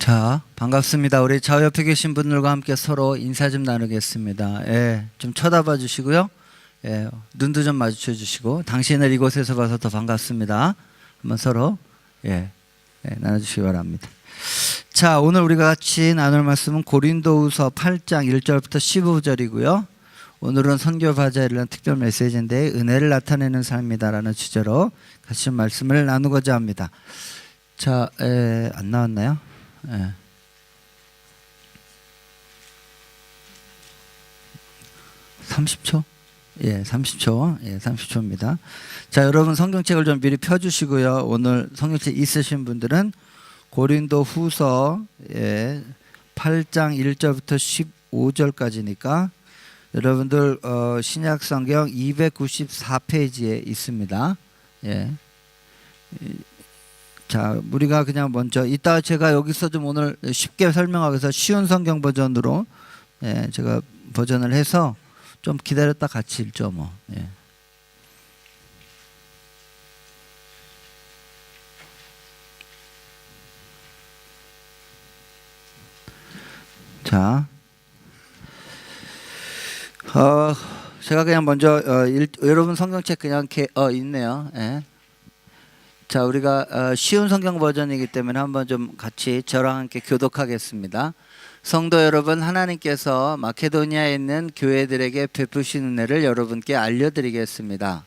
자, 반갑습니다. 우리 좌우 옆에 계신 분들과 함께 서로 인사 좀 나누겠습니다. 좀 쳐다봐 주시고요. 눈도 좀 마주쳐 주시고, 당신을 이곳에서 봐서 더 반갑습니다. 한번 서로 나눠주시기 바랍니다. 자, 오늘 우리가 같이 나눌 말씀은 고린도후서 8장 1절부터 15절이고요. 오늘은 선교 바자라는 특별 메시지인데 은혜를 나타내는 삶이다라는 주제로 같이 좀 말씀을 나누고자 합니다. 자, 안 나왔나요? 30초? 30초입니다. 자, 여러분 성경책을 좀 미리 펴주시고요. 오늘 성경책 있으신 분들은 고린도 후서 8장 1절부터 15절까지니까 여러분들 신약 성경 294페이지에 있습니다. 자, 우리가 그냥 먼저 이따 제가 여기서 좀 오늘 쉽게 설명하기 위해서 쉬운 성경 버전으로 제가 버전을 해서 좀 기다렸다 같이 읽죠 뭐. 자, 제가 그냥 먼저 여러분 성경책 그냥 있네요. 자, 우리가 쉬운 성경 버전이기 때문에 한번 좀 같이 저랑 함께 교독하겠습니다. 성도 여러분, 하나님께서 마케도니아에 있는 교회들에게 베푸신 은혜를 여러분께 알려드리겠습니다.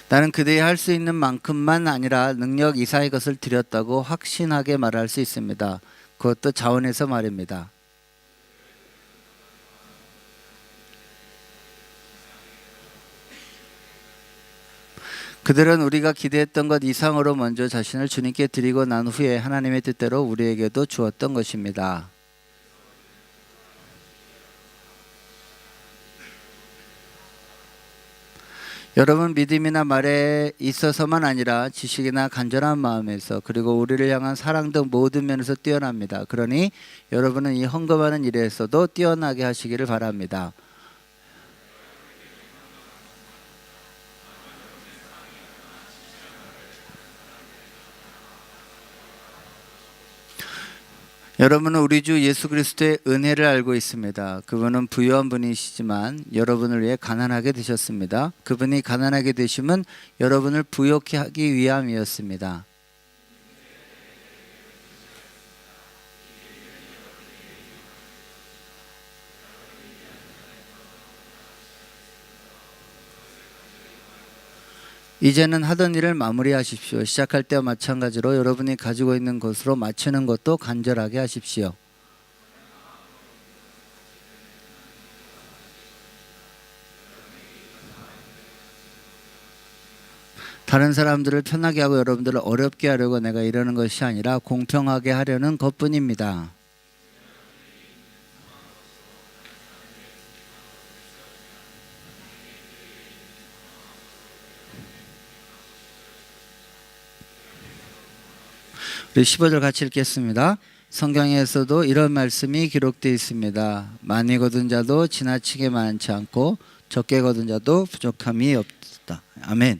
나는 그들이 할 수 있는 만큼만 아니라 능력 이상의 것을 드렸다고 확신하게 말할 수 있습니다. 그것도 자원에서 말입니다. 그들은 우리가 기대했던 것 이상으로 먼저 자신을 주님께 드리고 난 후에 하나님의 뜻대로 우리에게도 주었던 것입니다. 여러분, 믿음이나 말에 있어서만 아니라 지식이나 간절한 마음에서 그리고 우리를 향한 사랑 등 모든 면에서 뛰어납니다. 그러니 여러분은 이 헌금하는 일에서도 뛰어나게 하시기를 바랍니다. 여러분은 우리 주 예수 그리스도의 은혜를 알고 있습니다. 그분은 부유한 분이시지만 여러분을 위해 가난하게 되셨습니다. 그분이 가난하게 되심은 여러분을 부유케 하기 위함이었습니다. 이제는 하던 일을 마무리하십시오. 시작할 때와 마찬가지로 여러분이 가지고 있는 것으로 맞추는 것도 간절하게 하십시오. 다른 사람들을 편하게 하고 여러분들을 어렵게 하려고 내가 이러는 것이 아니라 공평하게 하려는 것뿐입니다. 우리 15절 같이 읽겠습니다. 성경에서도 이런 말씀이 기록되어 있습니다. 많이 거둔 자도 지나치게 많지 않고 적게 거둔 자도 부족함이 없다. 아멘.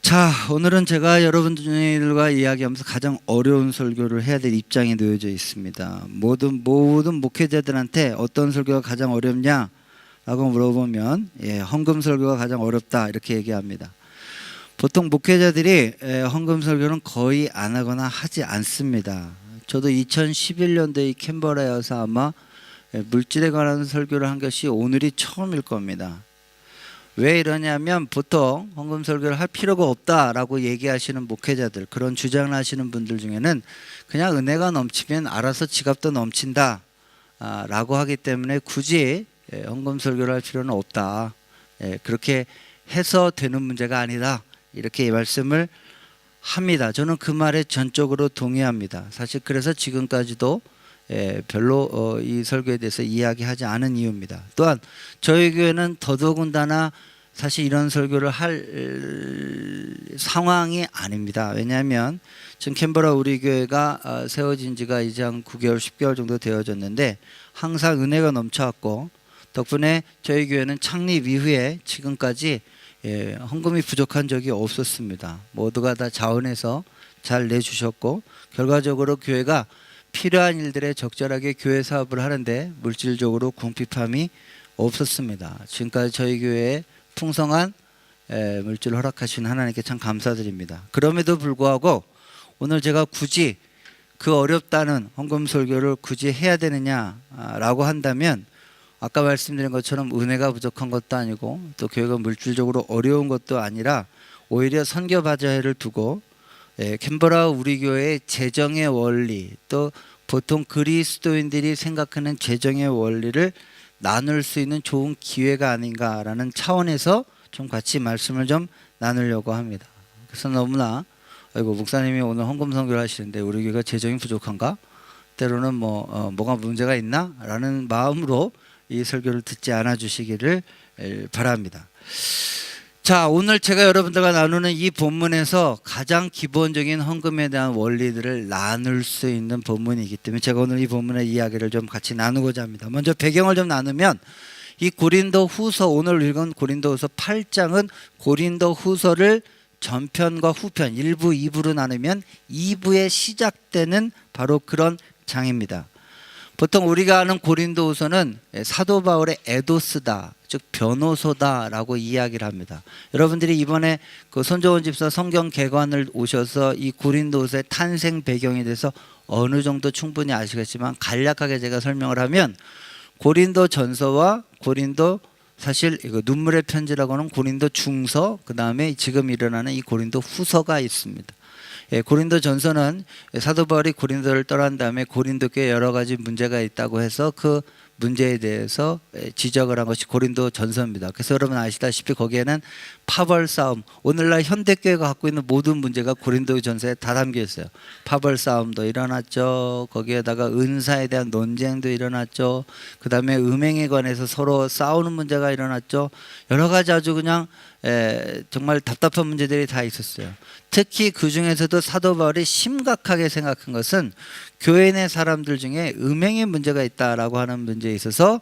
자, 오늘은 제가 여러분들과 이야기하면서 가장 어려운 설교를 해야 될 입장에 놓여져 있습니다. 모든 목회자들한테 어떤 설교가 가장 어렵냐 라고 물어보면 헌금 설교가 가장 어렵다 이렇게 얘기합니다. 보통 목회자들이 헌금 설교는 거의 안 하거나 하지 않습니다. 저도 2011년도에 캔버라에 와서 아마 물질에 관한 설교를 한 것이 오늘이 처음일 겁니다. 왜 이러냐면 보통 헌금 설교를 할 필요가 없다라고 얘기하시는 목회자들, 그런 주장을 하시는 분들 중에는 그냥 은혜가 넘치면 알아서 지갑도 넘친다 라고 하기 때문에 굳이 헌금 설교를 할 필요는 없다. 그렇게 해서 되는 문제가 아니다. 이렇게 말씀을 합니다. 저는 그 말에 전적으로 동의합니다. 사실 그래서 지금까지도 별로 이 설교에 대해서 이야기하지 않은 이유입니다. 또한 저희 교회는 더더군다나 사실 이런 설교를 할 상황이 아닙니다. 왜냐하면 지금 캔버라 우리 교회가 세워진 지가 이제 한 9개월, 10개월 정도 되어졌는데 항상 은혜가 넘쳐왔고 덕분에 저희 교회는 창립 이후에 지금까지 헌금이 부족한 적이 없었습니다. 모두가 다 자원해서 잘 내주셨고 결과적으로 교회가 필요한 일들에 적절하게 교회 사업을 하는데 물질적으로 궁핍함이 없었습니다. 지금까지 저희 교회에 풍성한 물질을 허락하신 하나님께 참 감사드립니다. 그럼에도 불구하고 오늘 제가 굳이 그 어렵다는 헌금 설교를 굳이 해야 되느냐라고 한다면 아까 말씀드린 것처럼 은혜가 부족한 것도 아니고 또 교회가 물질적으로 어려운 것도 아니라 오히려 선교바자회를 두고 캔버라 우리 교회의 재정의 원리 또 보통 그리스도인들이 생각하는 재정의 원리를 나눌 수 있는 좋은 기회가 아닌가라는 차원에서 좀 같이 말씀을 좀 나누려고 합니다. 그래서 너무나 아이고 목사님이 오늘 헌금 선교를 하시는데 우리 교회가 재정이 부족한가? 때로는 뭐가 문제가 있나? 라는 마음으로 이 설교를 듣지 않아 주시기를 바랍니다. 자, 오늘 제가 여러분들과 나누는 이 본문에서 가장 기본적인 헌금에 대한 원리들을 나눌 수 있는 본문이기 때문에 제가 오늘 이 본문의 이야기를 좀 같이 나누고자 합니다. 먼저 배경을 좀 나누면 이 고린도 후서, 오늘 읽은 고린도 후서 8장은 고린도 후서를 전편과 후편 1부 2부로 나누면 2부에 시작되는 바로 그런 장입니다. 보통 우리가 아는 고린도 후서는 사도 바울의 에도스다, 즉 변호소다라고 이야기를 합니다. 여러분들이 이번에 그 손정원 집사 성경 개관을 오셔서 이 고린도 후서의 탄생 배경에 대해서 어느 정도 충분히 아시겠지만 간략하게 제가 설명을 하면 고린도 전서와 고린도 사실 이거 눈물의 편지라고 하는 고린도 중서, 그 다음에 지금 일어나는 이 고린도 후서가 있습니다. 고린도 전서는 사도 바울이 고린도를 떠난 다음에 고린도 교회에 여러 가지 문제가 있다고 해서 그 문제에 대해서 지적을 한 것이 고린도 전서입니다. 그래서 여러분 아시다시피 거기에는 파벌 싸움, 오늘날 현대교회가 갖고 있는 모든 문제가 고린도 전서에 다 담겨 있어요. 파벌 싸움도 일어났죠. 거기에다가 은사에 대한 논쟁도 일어났죠. 그 다음에 음행에 관해서 서로 싸우는 문제가 일어났죠. 여러 가지 아주 그냥 정말 답답한 문제들이 다 있었어요. 특히 그 중에서도 사도 바울이 심각하게 생각한 것은 교회 내 사람들 중에 음행의 문제가 있다라고 하는 문제에 있어서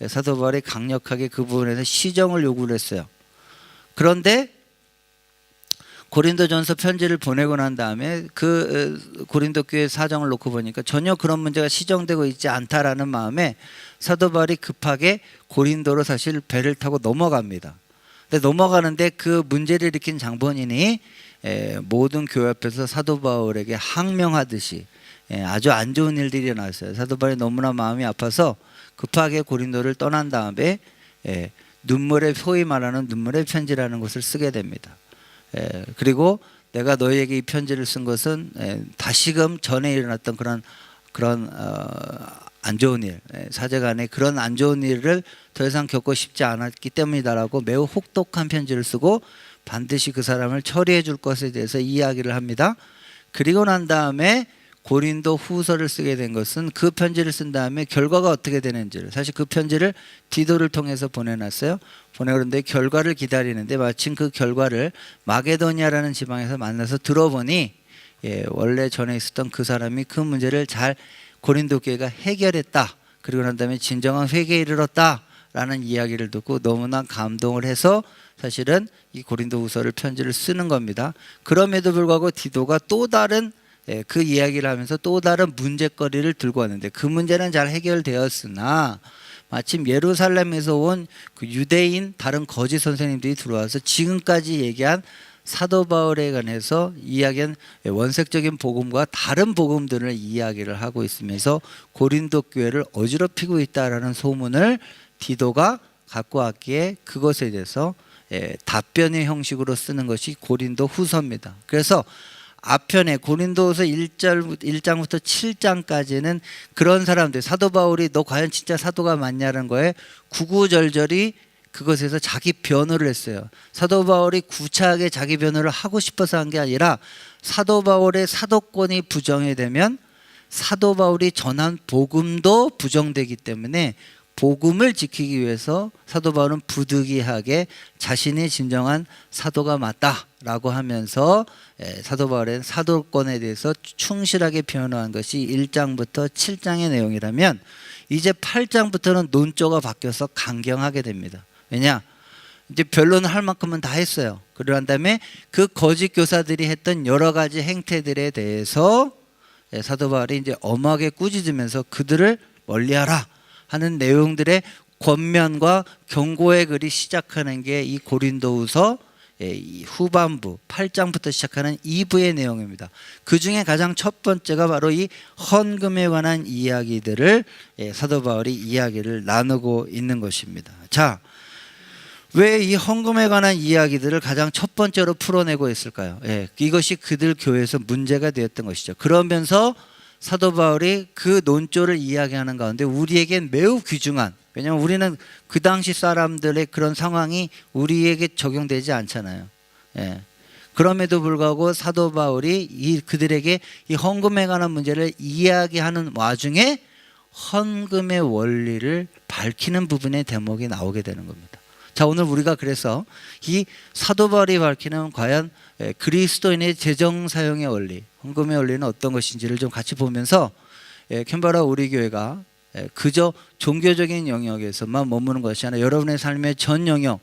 사도 바울이 강력하게 그 부분에서 시정을 요구를 했어요. 그런데 고린도전서 편지를 보내고 난 다음에 그 고린도 교회 사정을 놓고 보니까 전혀 그런 문제가 시정되고 있지 않다라는 마음에 사도 바울이 급하게 고린도로 사실 배를 타고 넘어갑니다. 근데 넘어가는데 그 문제를 일으킨 장본인이 모든 교회 앞에서 사도 바울에게 항명하듯이 아주 안 좋은 일들이 일어났어요. 사도 바울이 너무나 마음이 아파서 급하게 고린도를 떠난 다음에 눈물의, 소위 말하는 눈물의 편지라는 것을 쓰게 됩니다. 그리고 내가 너희에게 이 편지를 쓴 것은 다시금 전에 일어났던 그런 안 좋은 일, 사제간에 그런 안 좋은 일을 더 이상 겪고 싶지 않았기 때문이다라고 매우 혹독한 편지를 쓰고 반드시 그 사람을 처리해 줄 것에 대해서 이야기를 합니다. 그리고 난 다음에 고린도 후서를 쓰게 된 것은 그 편지를 쓴 다음에 결과가 어떻게 되는지를, 사실 그 편지를 디도를 통해서 보내놨어요. 보내는데 결과를 기다리는데 마침 그 결과를 마게도니아라는 지방에서 만나서 들어보니 원래 전에 있었던 그 사람이 그 문제를 잘 고린도 교회가 해결했다. 그리고 난 다음에 진정한 회개에 이르렀다라는 이야기를 듣고 너무나 감동을 해서 사실은 이 고린도 후서를 편지를 쓰는 겁니다. 그럼에도 불구하고 디도가 또 다른 그 이야기를 하면서 또 다른 문제거리를 들고 왔는데 그 문제는 잘 해결되었으나 마침 예루살렘에서 온 그 유대인 다른 거짓 선생님들이 들어와서 지금까지 얘기한 사도 바울에 관해서 이야기한 원색적인 복음과 다른 복음들을 이야기를 하고 있으면서 고린도 교회를 어지럽히고 있다라는 소문을 디도가 갖고 왔기에 그것에 대해서 답변의 형식으로 쓰는 것이 고린도 후서입니다. 그래서 앞편에 고린도후서 1장부터 7장까지는 그런 사람들, 사도 바울이 너 과연 진짜 사도가 맞냐는 거에 구구절절히 그것에서 자기 변호를 했어요. 사도 바울이 구차하게 자기 변호를 하고 싶어서 한 게 아니라 사도 바울의 사도권이 부정이 되면 사도 바울이 전한 복음도 부정되기 때문에 복음을 지키기 위해서 사도 바울은 부득이하게 자신이 진정한 사도가 맞다라고 하면서 사도 바울의 사도권에 대해서 충실하게 변호한 것이 1장부터 7장의 내용이라면 이제 8장부터는 논조가 바뀌어서 강경하게 됩니다. 왜냐? 이제 변론을 할 만큼은 다 했어요. 그러한 다음에 그 거짓 교사들이 했던 여러 가지 행태들에 대해서 사도 바울이 이제 엄하게 꾸짖으면서 그들을 멀리하라 하는 내용들의 권면과 경고의 글이 시작하는 게 이 고린도후서 후반부 8장부터 시작하는 2부의 내용입니다. 그 중에 가장 첫 번째가 바로 이 헌금에 관한 이야기들을 사도 바울이 이야기를 나누고 있는 것입니다. 자, 왜 이 헌금에 관한 이야기들을 가장 첫 번째로 풀어내고 있을까요? 이것이 그들 교회에서 문제가 되었던 것이죠. 그러면서 사도 바울이 그 논조를 이야기하는 가운데 우리에겐 매우 귀중한, 왜냐하면 우리는 그 당시 사람들의 그런 상황이 우리에게 적용되지 않잖아요. 그럼에도 불구하고 사도 바울이 그들에게 이 헌금에 관한 문제를 이야기하는 와중에 헌금의 원리를 밝히는 부분의 대목이 나오게 되는 겁니다. 자, 오늘 우리가 그래서 이 사도 바울이 밝히는 과연 그리스도인의 재정 사용의 원리, 헌금의 원리는 어떤 것인지를 좀 같이 보면서 캔버라 우리 교회가 그저 종교적인 영역에서만 머무는 것이 아니라 여러분의 삶의 전 영역,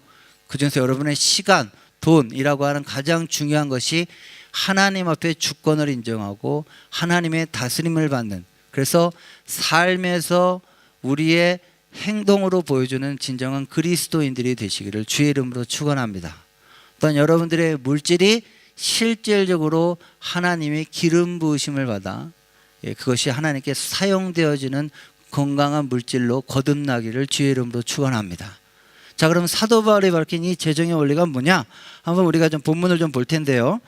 그중에서 여러분의 시간, 돈이라고 하는 가장 중요한 것이 하나님 앞에 주권을 인정하고 하나님의 다스림을 받는, 그래서 삶에서 우리의 행동으로 보여주는 진정한 그리스도인들이 되시기를 주의 이름으로 축원합니다. 또한 여러분들의 물질이 실질적으로 하나님의 기름 부으심을 받아 그것이 하나님께 사용되어지는 건강한 물질로 거듭나기를 주의 이름으로 축원합니다. 자, 그럼 사도 바울이 밝힌 이 재정의 원리가 뭐냐? 한번 우리가 좀 본문을 좀 볼 텐데요.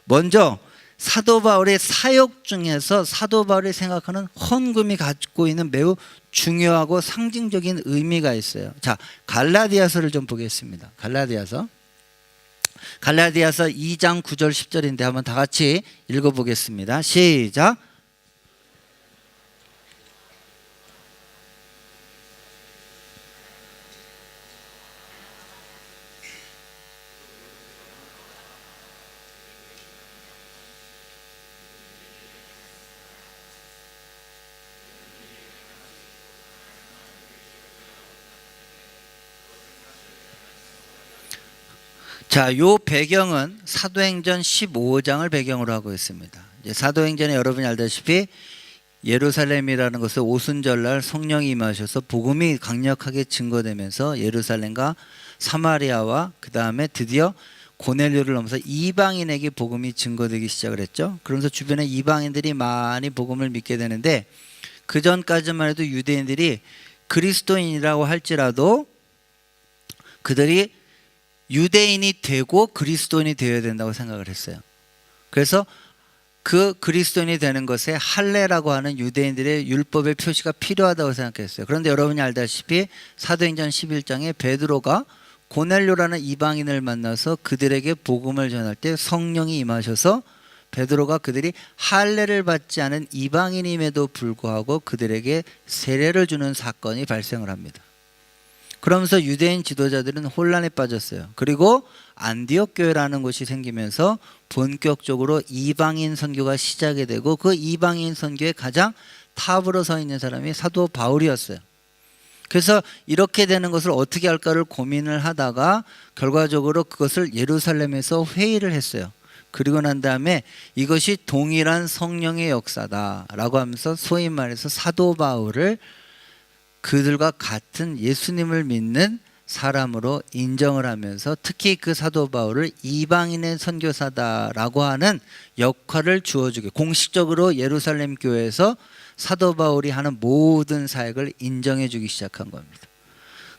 먼저 사도 바울의 사역 중에서 사도 바울이 생각하는 헌금이 갖고 있는 매우 중요하고 상징적인 의미가 있어요. 자, 갈라디아서를 좀 보겠습니다. 갈라디아서 2장 9절 10절인데 한번 다 같이 읽어보겠습니다. 시작. 자, 요 배경은 사도행전 15장을 배경으로 하고 있습니다. 이제 사도행전에 여러분이 알다시피 예루살렘이라는 것은 오순절날 성령이 임하셔서 복음이 강력하게 증거되면서 예루살렘과 사마리아와 그 다음에 드디어 고넬료를 넘어서 이방인에게 복음이 증거되기 시작을 했죠. 그러면서 주변에 이방인들이 많이 복음을 믿게 되는데 그 전까지만 해도 유대인들이 그리스도인이라고 할지라도 그들이 유대인이 되고 그리스도인이 되어야 된다고 생각을 했어요. 그래서 그 그리스도인이 되는 것에 할례라고 하는 유대인들의 율법의 표시가 필요하다고 생각했어요. 그런데 여러분이 알다시피 사도행전 11장에 베드로가 고넬료라는 이방인을 만나서 그들에게 복음을 전할 때 성령이 임하셔서 베드로가 그들이 할례를 받지 않은 이방인임에도 불구하고 그들에게 세례를 주는 사건이 발생을 합니다. 그러면서 유대인 지도자들은 혼란에 빠졌어요. 그리고 안디옥 교회라는 곳이 생기면서 본격적으로 이방인 선교가 시작이 되고 그 이방인 선교의 가장 탑으로 서 있는 사람이 사도 바울이었어요. 그래서 이렇게 되는 것을 어떻게 할까를 고민을 하다가 결과적으로 그것을 예루살렘에서 회의를 했어요. 그리고 난 다음에 이것이 동일한 성령의 역사다라고 하면서 소위 말해서 사도 바울을 그들과 같은 예수님을 믿는 사람으로 인정을 하면서 특히 그 사도 바울을 이방인의 선교사다라고 하는 역할을 주어주게 공식적으로 예루살렘 교회에서 사도 바울이 하는 모든 사역을 인정해 주기 시작한 겁니다.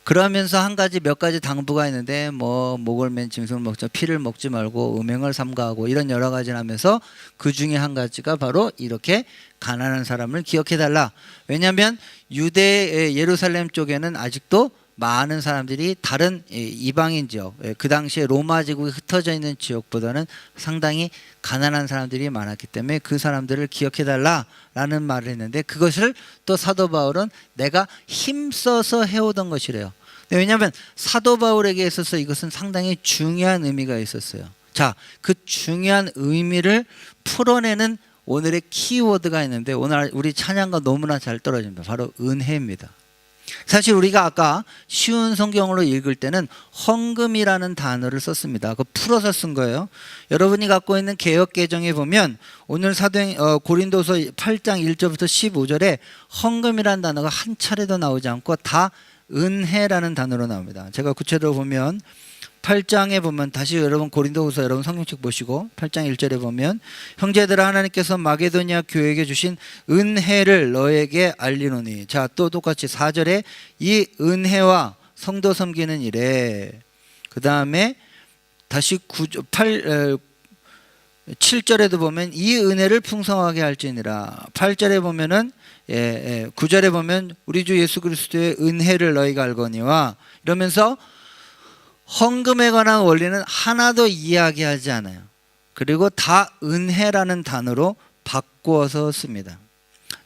그러면서 몇 가지 당부가 있는데 목을 맨 짐승을 먹자, 피를 먹지 말고 음행을 삼가하고 이런 여러 가지를 하면서 그 중에 한 가지가 바로 이렇게 가난한 사람을 기억해 달라. 왜냐하면 유대 예루살렘 쪽에는 아직도 많은 사람들이 다른 이방인 지역, 그 당시에 로마 제국이 흩어져 있는 지역보다는 상당히 가난한 사람들이 많았기 때문에 그 사람들을 기억해달라라는 말을 했는데, 그것을 또 사도 바울은 내가 힘써서 해오던 것이래요. 왜냐하면 사도 바울에게 있어서 이것은 상당히 중요한 의미가 있었어요. 자, 그 중요한 의미를 풀어내는 오늘의 키워드가 있는데, 오늘 우리 찬양과 너무나 잘 떨어집니다. 바로 은혜입니다. 사실 우리가 아까 쉬운 성경으로 읽을 때는 헌금이라는 단어를 썼습니다. 그거 풀어서 쓴 거예요. 여러분이 갖고 있는 개역개정에 보면 오늘 고린도서 8장 1절부터 15절에 헌금이라는 단어가 한 차례도 나오지 않고 다 은혜라는 단어로 나옵니다. 제가 구체적으로 보면 8장에 보면, 다시 여러분 고린도후서 여러분 성경책 보시고 8장 1절에 보면, 형제들아 하나님께서 마게도니아 교회에게 주신 은혜를 너에게 알리노니. 자, 또 똑같이 4절에 이 은혜와 성도 섬기는 일에, 그 다음에 다시 7절에도 보면 이 은혜를 풍성하게 할지니라. 8절에 보면은 9절에 보면 우리 주 예수 그리스도의 은혜를 너희가 알거니와, 이러면서 헌금에 관한 원리는 하나도 이야기하지 않아요. 그리고 다 은혜라는 단어로 바꾸어서 씁니다.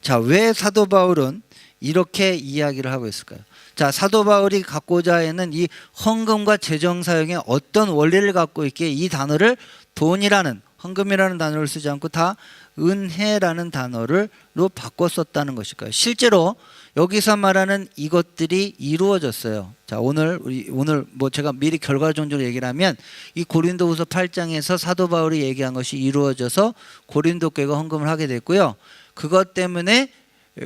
자, 왜 사도 바울은 이렇게 이야기를 하고 있을까요? 자, 사도 바울이 갖고자 하는 이 헌금과 재정 사용에 어떤 원리를 갖고 있기에 이 단어를 돈이라는, 헌금이라는 단어를 쓰지 않고 다 은혜라는 단어로 바꿔 썼다는 것일까요? 실제로 여기서 말하는 이것들이 이루어졌어요. 자, 오늘 뭐 제가 미리 결과론적으로 얘기를 하면, 이 고린도후서 8장에서 사도 바울이 얘기한 것이 이루어져서 고린도 교회가 헌금을 하게 됐고요. 그것 때문에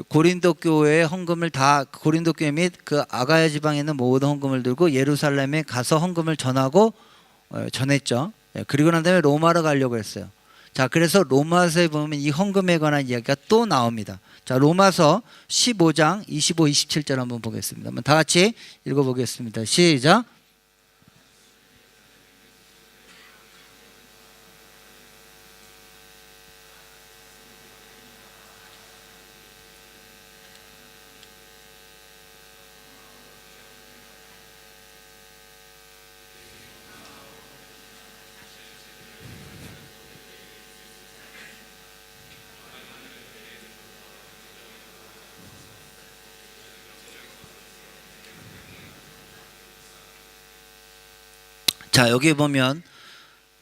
고린도 교회의 헌금을 다, 고린도 교회 및 그 아가야 지방에 있는 모든 헌금을 들고 예루살렘에 가서 헌금을 전했죠. 그리고 난 다음에 로마로 가려고 했어요. 자, 그래서 로마서에 보면 이 헌금에 관한 이야기가 또 나옵니다. 자, 로마서 15장 25, 27절 한번 보겠습니다. 한번 다 같이 읽어보겠습니다. 시작. 자, 여기 보면,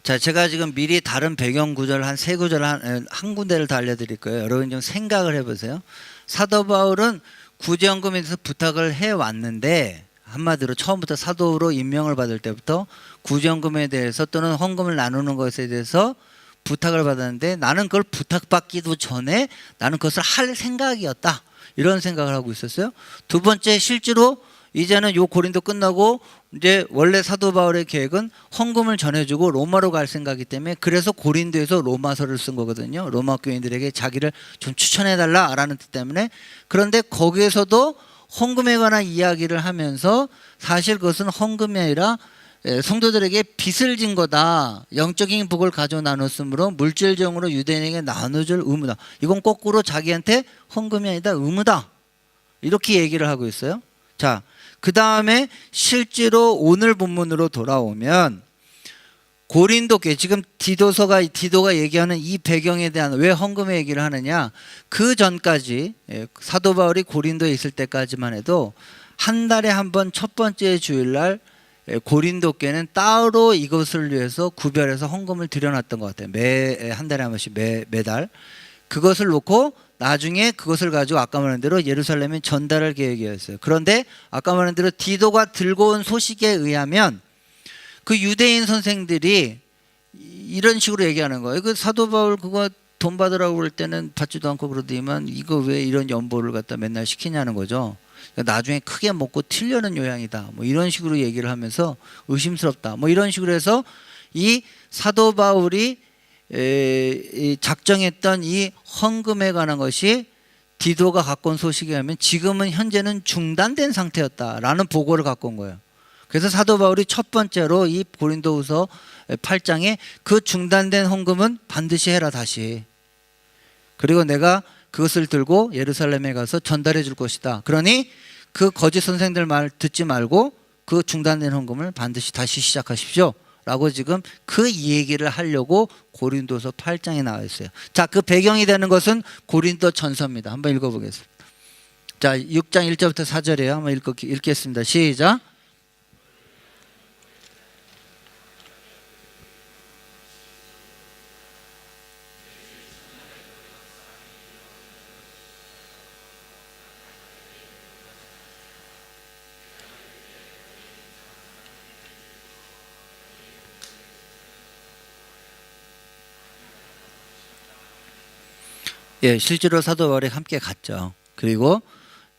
자, 제가 지금 미리 다른 배경 구절 한 세 구절 한 군데를 다 알려드릴 거예요. 여러분 좀 생각을 해보세요. 사도 바울은 구제헌금에 대해서 부탁을 해왔는데, 한마디로 처음부터 사도로 임명을 받을 때부터 구제헌금에 대해서 또는 헌금을 나누는 것에 대해서 부탁을 받았는데, 나는 그걸 부탁받기도 전에 나는 그것을 할 생각이었다, 이런 생각을 하고 있었어요. 두 번째, 실제로 이제는 요 고린도 끝나고 이제 원래 사도 바울의 계획은 헌금을 전해주고 로마로 갈 생각이기 때문에, 그래서 고린도에서 로마서를 쓴 거거든요. 로마 교인들에게 자기를 좀 추천해달라라는 뜻 때문에. 그런데 거기에서도 헌금에 관한 이야기를 하면서, 사실 그것은 헌금이 아니라 성도들에게 빚을 진 거다, 영적인 복을 가져 나눴으므로 물질적으로 유대인에게 나눠줄 의무다. 이건 거꾸로 자기한테 헌금이 아니다, 의무다, 이렇게 얘기를 하고 있어요. 자, 그 다음에 실제로 오늘 본문으로 돌아오면 고린도 교회, 지금 디도가 얘기하는 이 배경에 대한, 왜 헌금의 얘기를 하느냐, 그 전까지 사도 바울이 고린도에 있을 때까지만 해도 한 달에 한 번 첫 번째 주일날 고린도 교회는 따로 이것을 위해서 구별해서 헌금을 드려놨던 것 같아요. 한 달에 한 번씩 매달 그것을 놓고 나중에 그것을 가지고 아까 말한 대로 예루살렘에 전달할 계획이었어요. 그런데 아까 말한 대로 디도가 들고 온 소식에 의하면 그 유대인 선생들이 이런 식으로 얘기하는 거예요. 그 사도 바울 그거 돈 받으라고 그럴 때는 받지도 않고 그러더니만 이거 왜 이런 연보를 갖다 맨날 시키냐는 거죠. 그러니까 나중에 크게 먹고 튀려는 요양이다, 뭐 이런 식으로 얘기를 하면서 의심스럽다, 뭐 이런 식으로 해서 이 사도 바울이 작정했던 이 헌금에 관한 것이 디도가 갖고 온 소식에 의하면 지금은 현재는 중단된 상태였다라는 보고를 갖고 온 거예요. 그래서 사도 바울이 첫 번째로 이 고린도후서 8장에 그 중단된 헌금은 반드시 해라, 다시. 그리고 내가 그것을 들고 예루살렘에 가서 전달해 줄 것이다. 그러니 그 거짓 선생들 말 듣지 말고 그 중단된 헌금을 반드시 다시 시작하십시오 라고 지금 그 얘기를 하려고 고린도서 8장에 나와 있어요. 자, 그 배경이 되는 것은 고린도 전서입니다. 한번 읽어보겠습니다. 자, 6장 1절부터 4절이에요. 한번 읽겠습니다. 시작. 예, 실제로 사도 바울이 함께 갔죠. 그리고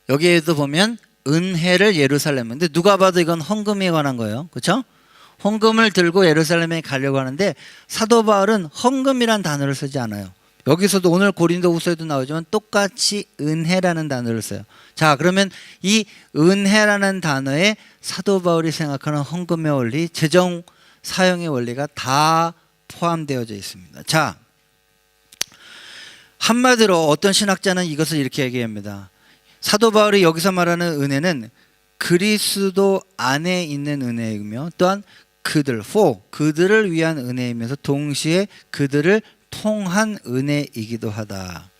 여기에도 보면 은혜를 예루살렘. 근데 누가 봐도 이건 헌금에 관한 거예요. 그렇죠? 헌금을 들고 예루살렘에 가려고 하는데 사도 바울은 헌금이란 단어를 쓰지 않아요. 여기서도 오늘 고린도후서에도 나오지만 똑같이 은혜라는 단어를 써요. 자, 그러면 이 은혜라는 단어에 사도 바울이 생각하는 헌금의 원리, 재정 사용의 원리가 다 포함되어져 있습니다. 자, 한마디로 어떤 신학자는 이것을 이렇게 얘기합니다. 사도 바울이 여기서 말하는 은혜는 그리스도 안에 있는 은혜이며 또한 그들을 위한 은혜이면서 동시에 그들을 통한 은혜이기도 하다.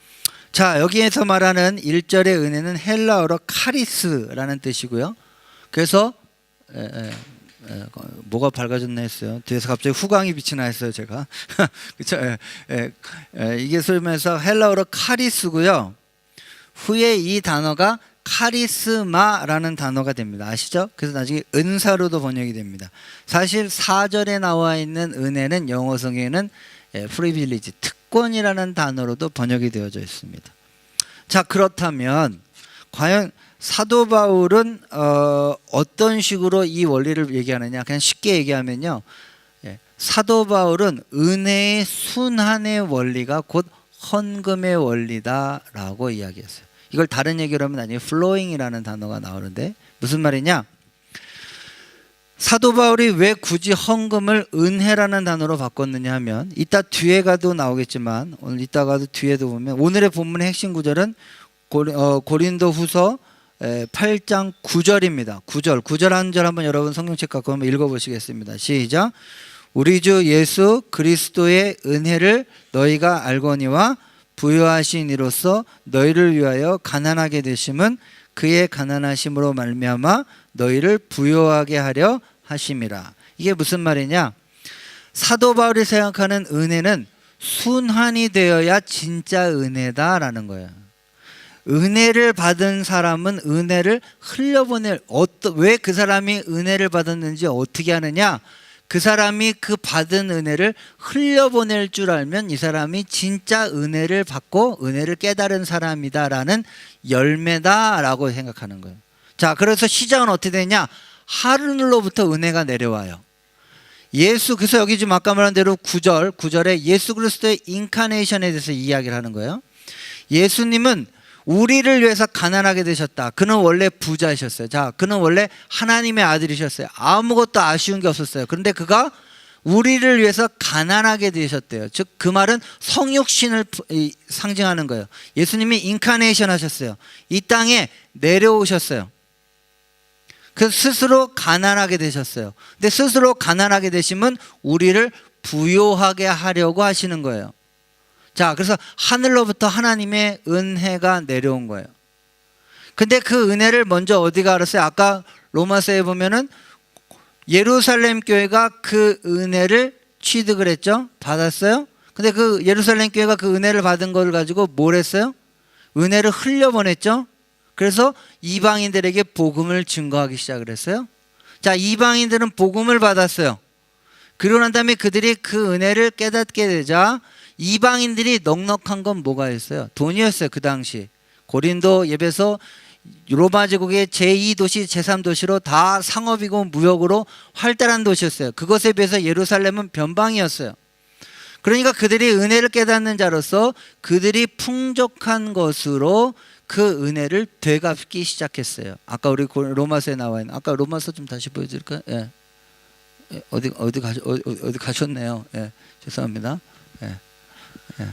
자, 여기에서 말하는 1절의 은혜는 헬라어로 카리스라는 뜻이고요. 그래서 뭐가 밝아졌나 했어요. 뒤에서 갑자기 후광이 빛이 나 했어요, 제가. 그렇죠? 이게 설명해서 헬라어로 카리스고요. 후에 이 단어가 카리스마라는 단어가 됩니다. 아시죠? 그래서 나중에 은사로도 번역이 됩니다. 사실 4절에 나와 있는 은혜는 영어 성경에는 프리빌리지, 특권이라는 단어로도 번역이 되어져 있습니다. 자, 그렇다면 과연 사도 바울은 어떤 식으로 이 원리를 얘기하느냐? 그냥 쉽게 얘기하면요, 사도 바울은 은혜의 순환의 원리가 곧 헌금의 원리다라고 이야기했어요. 이걸 다른 얘기로 하면 나중에 flowing이라는 단어가 나오는데 무슨 말이냐? 사도 바울이 왜 굳이 헌금을 은혜라는 단어로 바꿨느냐 하면 이따 뒤에 가도 나오겠지만 오늘 이따가도 뒤에도 보면 오늘의 본문의 핵심 구절은 고린도후서 8장 9절입니다. 9절 한 절 한번 여러분 성경책 갖고 한번 읽어보시겠습니다. 시작. 우리 주 예수 그리스도의 은혜를 너희가 알거니와 부요하신 이로써 너희를 위하여 가난하게 되심은 그의 가난하심으로 말미암아 너희를 부요하게 하려 하심이라. 이게 무슨 말이냐? 사도 바울이 생각하는 은혜는 순환이 되어야 진짜 은혜다라는 거예요. 은혜를 받은 사람은 은혜를 흘려보낼, 왜 그 사람이 은혜를 받았는지 어떻게 하느냐? 그 사람이 그 받은 은혜를 흘려보낼 줄 알면 이 사람이 진짜 은혜를 받고 은혜를 깨달은 사람이다라는 열매다라고 생각하는 거예요. 자, 그래서 시작은 어떻게 되냐? 하늘로부터 은혜가 내려와요. 그래서 여기 지금 아까 말한 대로 9절에 예수 그리스도의 인카네이션에 대해서 이야기를 하는 거예요. 예수님은 우리를 위해서 가난하게 되셨다. 그는 원래 부자이셨어요. 자, 그는 원래 하나님의 아들이셨어요. 아무것도 아쉬운 게 없었어요. 그런데 그가 우리를 위해서 가난하게 되셨대요. 즉 그 말은 성육신을 상징하는 거예요. 예수님이 인카네이션 하셨어요. 이 땅에 내려오셨어요. 그래서 스스로 가난하게 되셨어요. 근데 스스로 가난하게 되시면 우리를 부요하게 하려고 하시는 거예요. 자, 그래서 하늘로부터 하나님의 은혜가 내려온 거예요. 근데 그 은혜를 먼저 어디가 알았어요? 아까 로마서에 보면은 예루살렘 교회가 그 은혜를 취득을 했죠? 받았어요? 근데 그 예루살렘 교회가 그 은혜를 받은 걸 가지고 뭘 했어요? 은혜를 흘려보냈죠? 그래서 이방인들에게 복음을 증거하기 시작을 했어요. 자, 이방인들은 복음을 받았어요. 그러고 난 다음에 그들이 그 은혜를 깨닫게 되자 이방인들이 넉넉한 건 뭐가 있어요? 돈이었어요. 그 당시 고린도, 에베소, 로마 제국의 제2도시, 제3도시로 다 상업이고 무역으로 활달한 도시였어요. 그것에 비해서 예루살렘은 변방이었어요. 그러니까 그들이 은혜를 깨닫는 자로서 그들이 풍족한 것으로 그 은혜를 되갚기 시작했어요. 아까 우리 로마서에 나와 있는, 아까 로마서 좀 다시 보여드릴까요? 예. 어디 가셨네요. 예. 죄송합니다. 예. 예.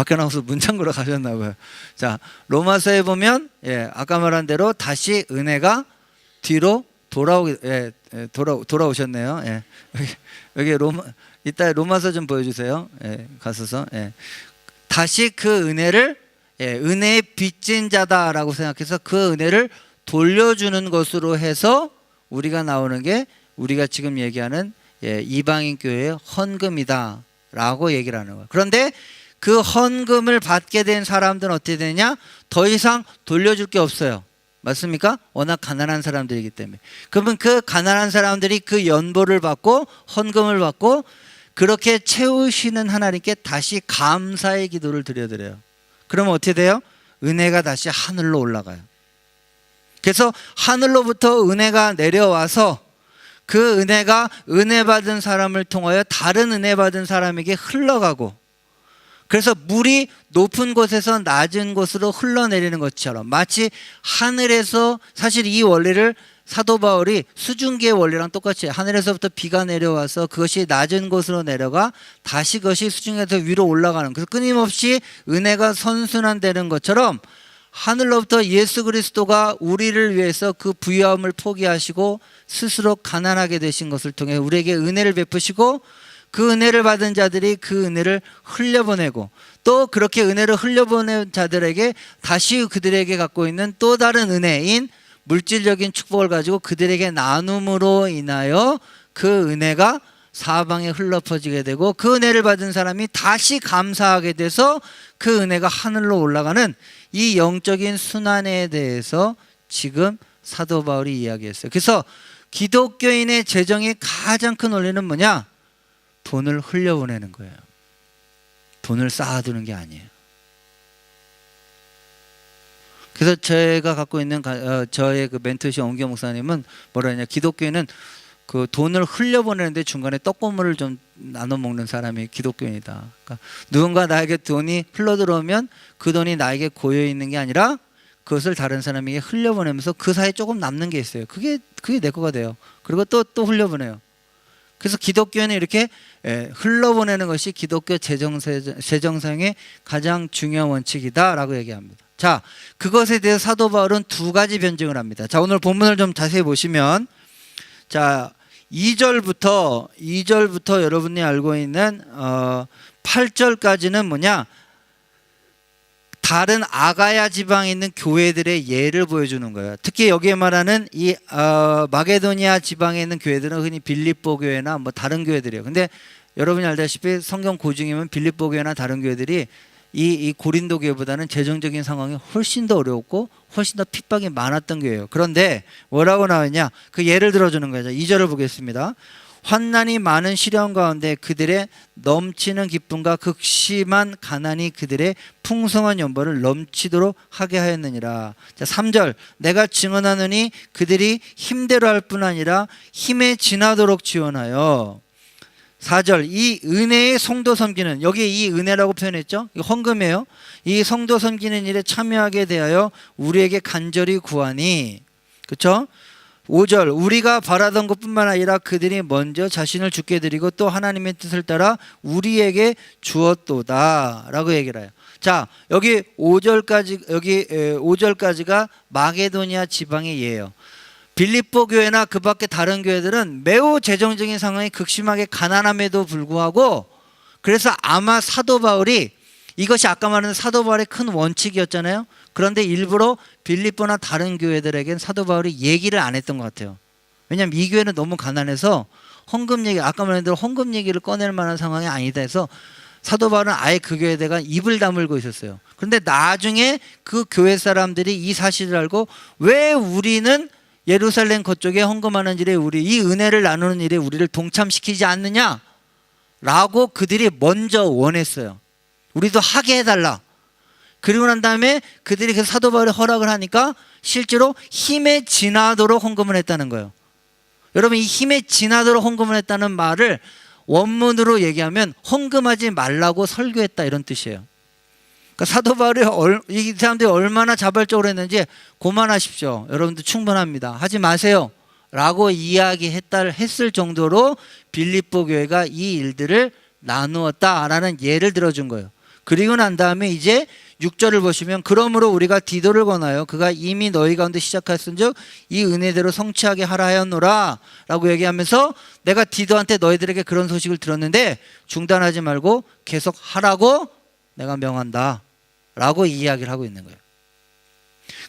밖에 나가서 문창고로 가셨나 봐요. 자, 로마서에 보면 아까 말한 대로 다시 은혜가 뒤로 돌아오셨네요. 여기 이따 로마서 좀 보여주세요. 가서서 다시 그 은혜를 은혜의 빚진 자다라고 생각해서 그 은혜를 돌려주는 것으로 해서 우리가 나오는 게 우리가 지금 얘기하는 이방인 교회의 헌금이다라고 얘기를 하는 거예요. 그런데 그 헌금을 받게 된 사람들은 어떻게 되냐? 더 이상 돌려줄 게 없어요. 맞습니까? 워낙 가난한 사람들이기 때문에. 그러면 그 가난한 사람들이 그 연보를 받고 헌금을 받고 그렇게 채우시는 하나님께 다시 감사의 기도를 드려드려요. 그러면 어떻게 돼요? 은혜가 다시 하늘로 올라가요. 그래서 하늘로부터 은혜가 내려와서 그 은혜가 은혜 받은 사람을 통하여 다른 은혜 받은 사람에게 흘러가고, 그래서 물이 높은 곳에서 낮은 곳으로 흘러내리는 것처럼 마치 하늘에서, 사실 이 원리를 사도 바울이 수증기의 원리랑 똑같이 하늘에서부터 비가 내려와서 그것이 낮은 곳으로 내려가 다시 그것이 수증기에서 위로 올라가는, 그래서 끊임없이 은혜가 선순환되는 것처럼 하늘로부터 예수 그리스도가 우리를 위해서 그 부유함을 포기하시고 스스로 가난하게 되신 것을 통해 우리에게 은혜를 베푸시고, 그 은혜를 받은 자들이 그 은혜를 흘려보내고, 또 그렇게 은혜를 흘려보낸 자들에게 다시 그들에게 갖고 있는 또 다른 은혜인 물질적인 축복을 가지고 그들에게 나눔으로 인하여 그 은혜가 사방에 흘러 퍼지게 되고, 그 은혜를 받은 사람이 다시 감사하게 돼서 그 은혜가 하늘로 올라가는 이 영적인 순환에 대해서 지금 사도 바울이 이야기했어요. 그래서 기독교인의 재정의 가장 큰 원리는 뭐냐? 돈을 흘려보내는 거예요. 돈을 쌓아두는 게 아니에요. 그래서 제가 갖고 있는 저의 그 멘토시 옹교 목사님은 뭐라 하냐, 기독교인은 그 돈을 흘려보내는데 중간에 떡고물을 좀 나눠 먹는 사람이 기독교인이다. 그러니까 누군가 나에게 돈이 흘러들어오면 그 돈이 나에게 고여 있는 게 아니라 그것을 다른 사람에게 흘려보내면서 그 사이에 조금 남는 게 있어요. 그게 내 거가 돼요. 그리고 또 흘려보내요. 그래서 기독교는 이렇게 흘러보내는 것이 기독교 재정상의 가장 중요한 원칙이다라고 얘기합니다. 자, 그것에 대해서 사도 바울은 두 가지 변증을 합니다. 자, 오늘 본문을 좀 자세히 보시면, 자, 2절부터 여러분이 알고 있는 8절까지는 뭐냐? 다른 아가야 지방에 있는 교회들의 예를 보여주는 거예요. 특히 여기에 말하는 이 마게도니아 지방에 있는 교회들은 흔히 빌립보 교회나 뭐 다른 교회들이에요. 근데 여러분이 알다시피 성경 고중이면 빌립보 교회나 다른 교회들이 이 고린도 교회보다는 재정적인 상황이 훨씬 더 어려웠고 훨씬 더 핍박이 많았던 교회예요. 그런데 뭐라고 나왔냐? 그 예를 들어주는 거죠. 2절을 보겠습니다. 환난이 많은 시련 가운데 그들의 넘치는 기쁨과 극심한 가난이 그들의 풍성한 연보를 넘치도록 하게 하였느니라. 자, 3절, 내가 증언하노니 그들이 힘대로 할 뿐 아니라 힘에 지나도록 지원하여. 4절, 이 은혜의 성도 섬기는, 여기 이 은혜라고 표현했죠. 이거 헌금이에요. 이 성도 섬기는 일에 참여하게 대하여 우리에게 간절히 구하니. 그렇죠? 5절, 우리가 바라던 것뿐만 아니라 그들이 먼저 자신을 주께 드리고 또 하나님의 뜻을 따라 우리에게 주었도다 라고 얘기를 해요. 자, 여기 5절까지가 마게도니아 지방의 예예요. 빌립보 교회나 그 밖에 다른 교회들은 매우 재정적인 상황이 극심하게 가난함에도 불구하고, 그래서 아마 사도 바울이, 이것이 아까 말하는 사도 바울의 큰 원칙이었잖아요. 그런데 일부러 빌립보나 다른 교회들에겐 사도 바울이 얘기를 안 했던 것 같아요. 왜냐하면 이 교회는 너무 가난해서 헌금 얘기, 아까 말한 대로 헌금 얘기를 꺼낼 만한 상황이 아니다 해서 사도 바울은 아예 그 교회에다가 입을 다물고 있었어요. 그런데 나중에 그 교회 사람들이 이 사실을 알고, 왜 우리는 예루살렘 거쪽에 헌금하는 일에 이 은혜를 나누는 일에 우리를 동참시키지 않느냐 라고 그들이 먼저 원했어요. 우리도 하게 해달라. 그리고 난 다음에 그들이 그 사도 바울의 허락을 하니까 실제로 힘에 지나도록 헌금을 했다는 거예요. 여러분, 이 힘에 지나도록 헌금을 했다는 말을 원문으로 얘기하면 헌금하지 말라고 설교했다 이런 뜻이에요. 그러니까 사도 바울이 이 사람들이 얼마나 자발적으로 했는지 고만하십시오. 여러분들 충분합니다. 하지 마세요 라고 했을 정도로 빌립보 교회가 이 일들을 나누었다라는 예를 들어준 거예요. 그리고 난 다음에 이제 6절을 보시면 그러므로 우리가 디도를 권하여 그가 이미 너희 가운데 시작하였은즉 이 은혜대로 성취하게 하라 하였노라 라고 얘기하면서 내가 디도한테 너희들에게 그런 소식을 들었는데 중단하지 말고 계속 하라고 내가 명한다 라고 이야기를 하고 있는 거예요.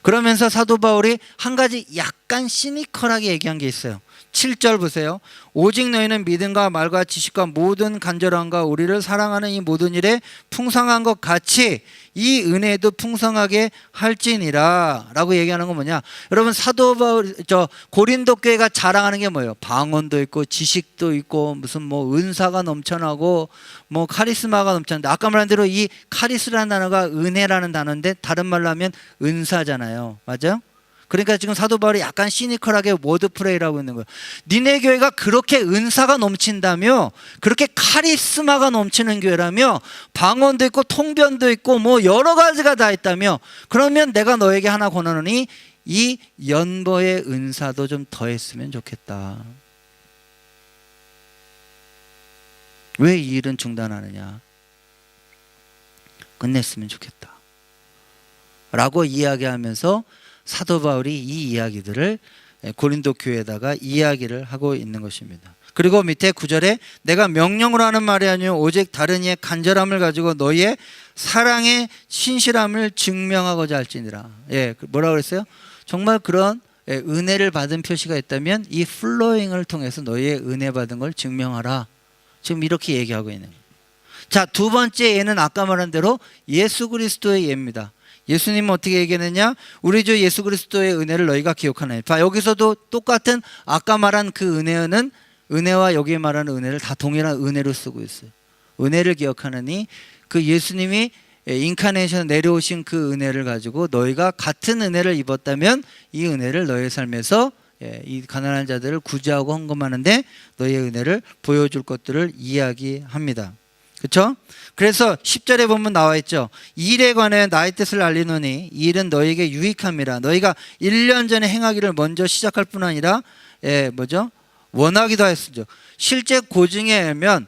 그러면서 사도 바울이 한 가지 약간 시니컬하게 얘기한 게 있어요. 7절 보세요. 오직 너희는 믿음과 말과 지식과 모든 간절함과 우리를 사랑하는 이 모든 일에 풍성한 것 같이 이 은혜도 풍성하게 할지니라 라고 얘기하는 건 뭐냐, 여러분 사도 바울 고린도 교회가 자랑하는 게 뭐예요? 방언도 있고 지식도 있고 무슨 뭐 은사가 넘쳐나고 뭐 카리스마가 넘쳐나는데, 아까 말한 대로 이 카리스라는 단어가 은혜라는 단어인데 다른 말로 하면 은사잖아요. 맞아요? 그러니까 지금 사도 바울이 약간 시니컬하게 워드프레이라고 있는 거예요. 니네 교회가 그렇게 은사가 넘친다며, 그렇게 카리스마가 넘치는 교회라며, 방언도 있고 통변도 있고 뭐 여러 가지가 다 있다며, 그러면 내가 너에게 하나 권하노니 이 연보의 은사도 좀 더했으면 좋겠다. 왜 이 일은 중단하느냐? 끝냈으면 좋겠다 라고 이야기하면서 사도 바울이 이 이야기들을 고린도 교회에다가 이야기를 하고 있는 것입니다. 그리고 밑에 9절에 내가 명령으로 하는 말이 아니요 오직 다른 이의 간절함을 가지고 너희의 사랑의 신실함을 증명하고자 할지니라. 예, 뭐라고 그랬어요? 정말 그런 은혜를 받은 표시가 있다면 이 플로잉을 통해서 너희의 은혜 받은 걸 증명하라. 지금 이렇게 얘기하고 있는 거예요. 자, 두 번째 예는 아까 말한 대로 예수 그리스도의 예입니다. 예수님은 어떻게 얘기했느냐? 우리 주 예수 그리스도의 은혜를 너희가 기억하나니. 봐, 여기서도 똑같은 아까 말한 그 은혜는, 은혜와 여기 말하는 은혜를 다 동일한 은혜로 쓰고 있어요. 은혜를 기억하느니, 그 예수님이 인카네이션 내려오신 그 은혜를 가지고 너희가 같은 은혜를 입었다면 이 은혜를 너희의 삶에서 이 가난한 자들을 구제하고 헌금하는데 너희의 은혜를 보여줄 것들을 이야기합니다. 그렇죠? 그래서 10절에 보면 나와 있죠. 이 일에 관해 나의 뜻을 알리노니 이 일은 너희에게 유익함이라. 너희가 1년 전에 행하기를 먼저 시작할 뿐 아니라 원하기도 하였으죠. 실제 고증에 의하면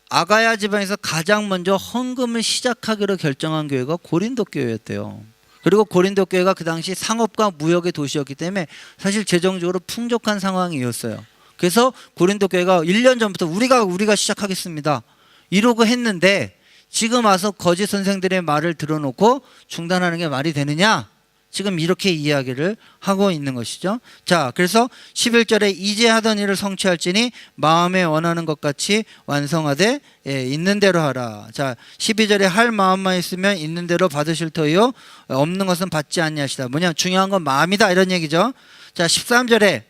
아가야 지방에서 가장 먼저 헌금을 시작하기로 결정한 교회가 고린도 교회였대요. 그리고 고린도 교회가 그 당시 상업과 무역의 도시였기 때문에 사실 재정적으로 풍족한 상황이었어요. 그래서 고린도 교회가 1년 전부터 우리가 시작하겠습니다 이러고 했는데, 지금 와서 거짓 선생들의 말을 들어놓고 중단하는 게 말이 되느냐? 지금 이렇게 이야기를 하고 있는 것이죠. 자, 그래서 11절에 이제 하던 일을 성취할지니 마음에 원하는 것 같이 완성하되 있는 대로 하라. 자, 12절에 할 마음만 있으면 있는 대로 받으실 터이요 없는 것은 받지 아니하시다. 뭐냐? 중요한 건 마음이다 이런 얘기죠. 자, 13절에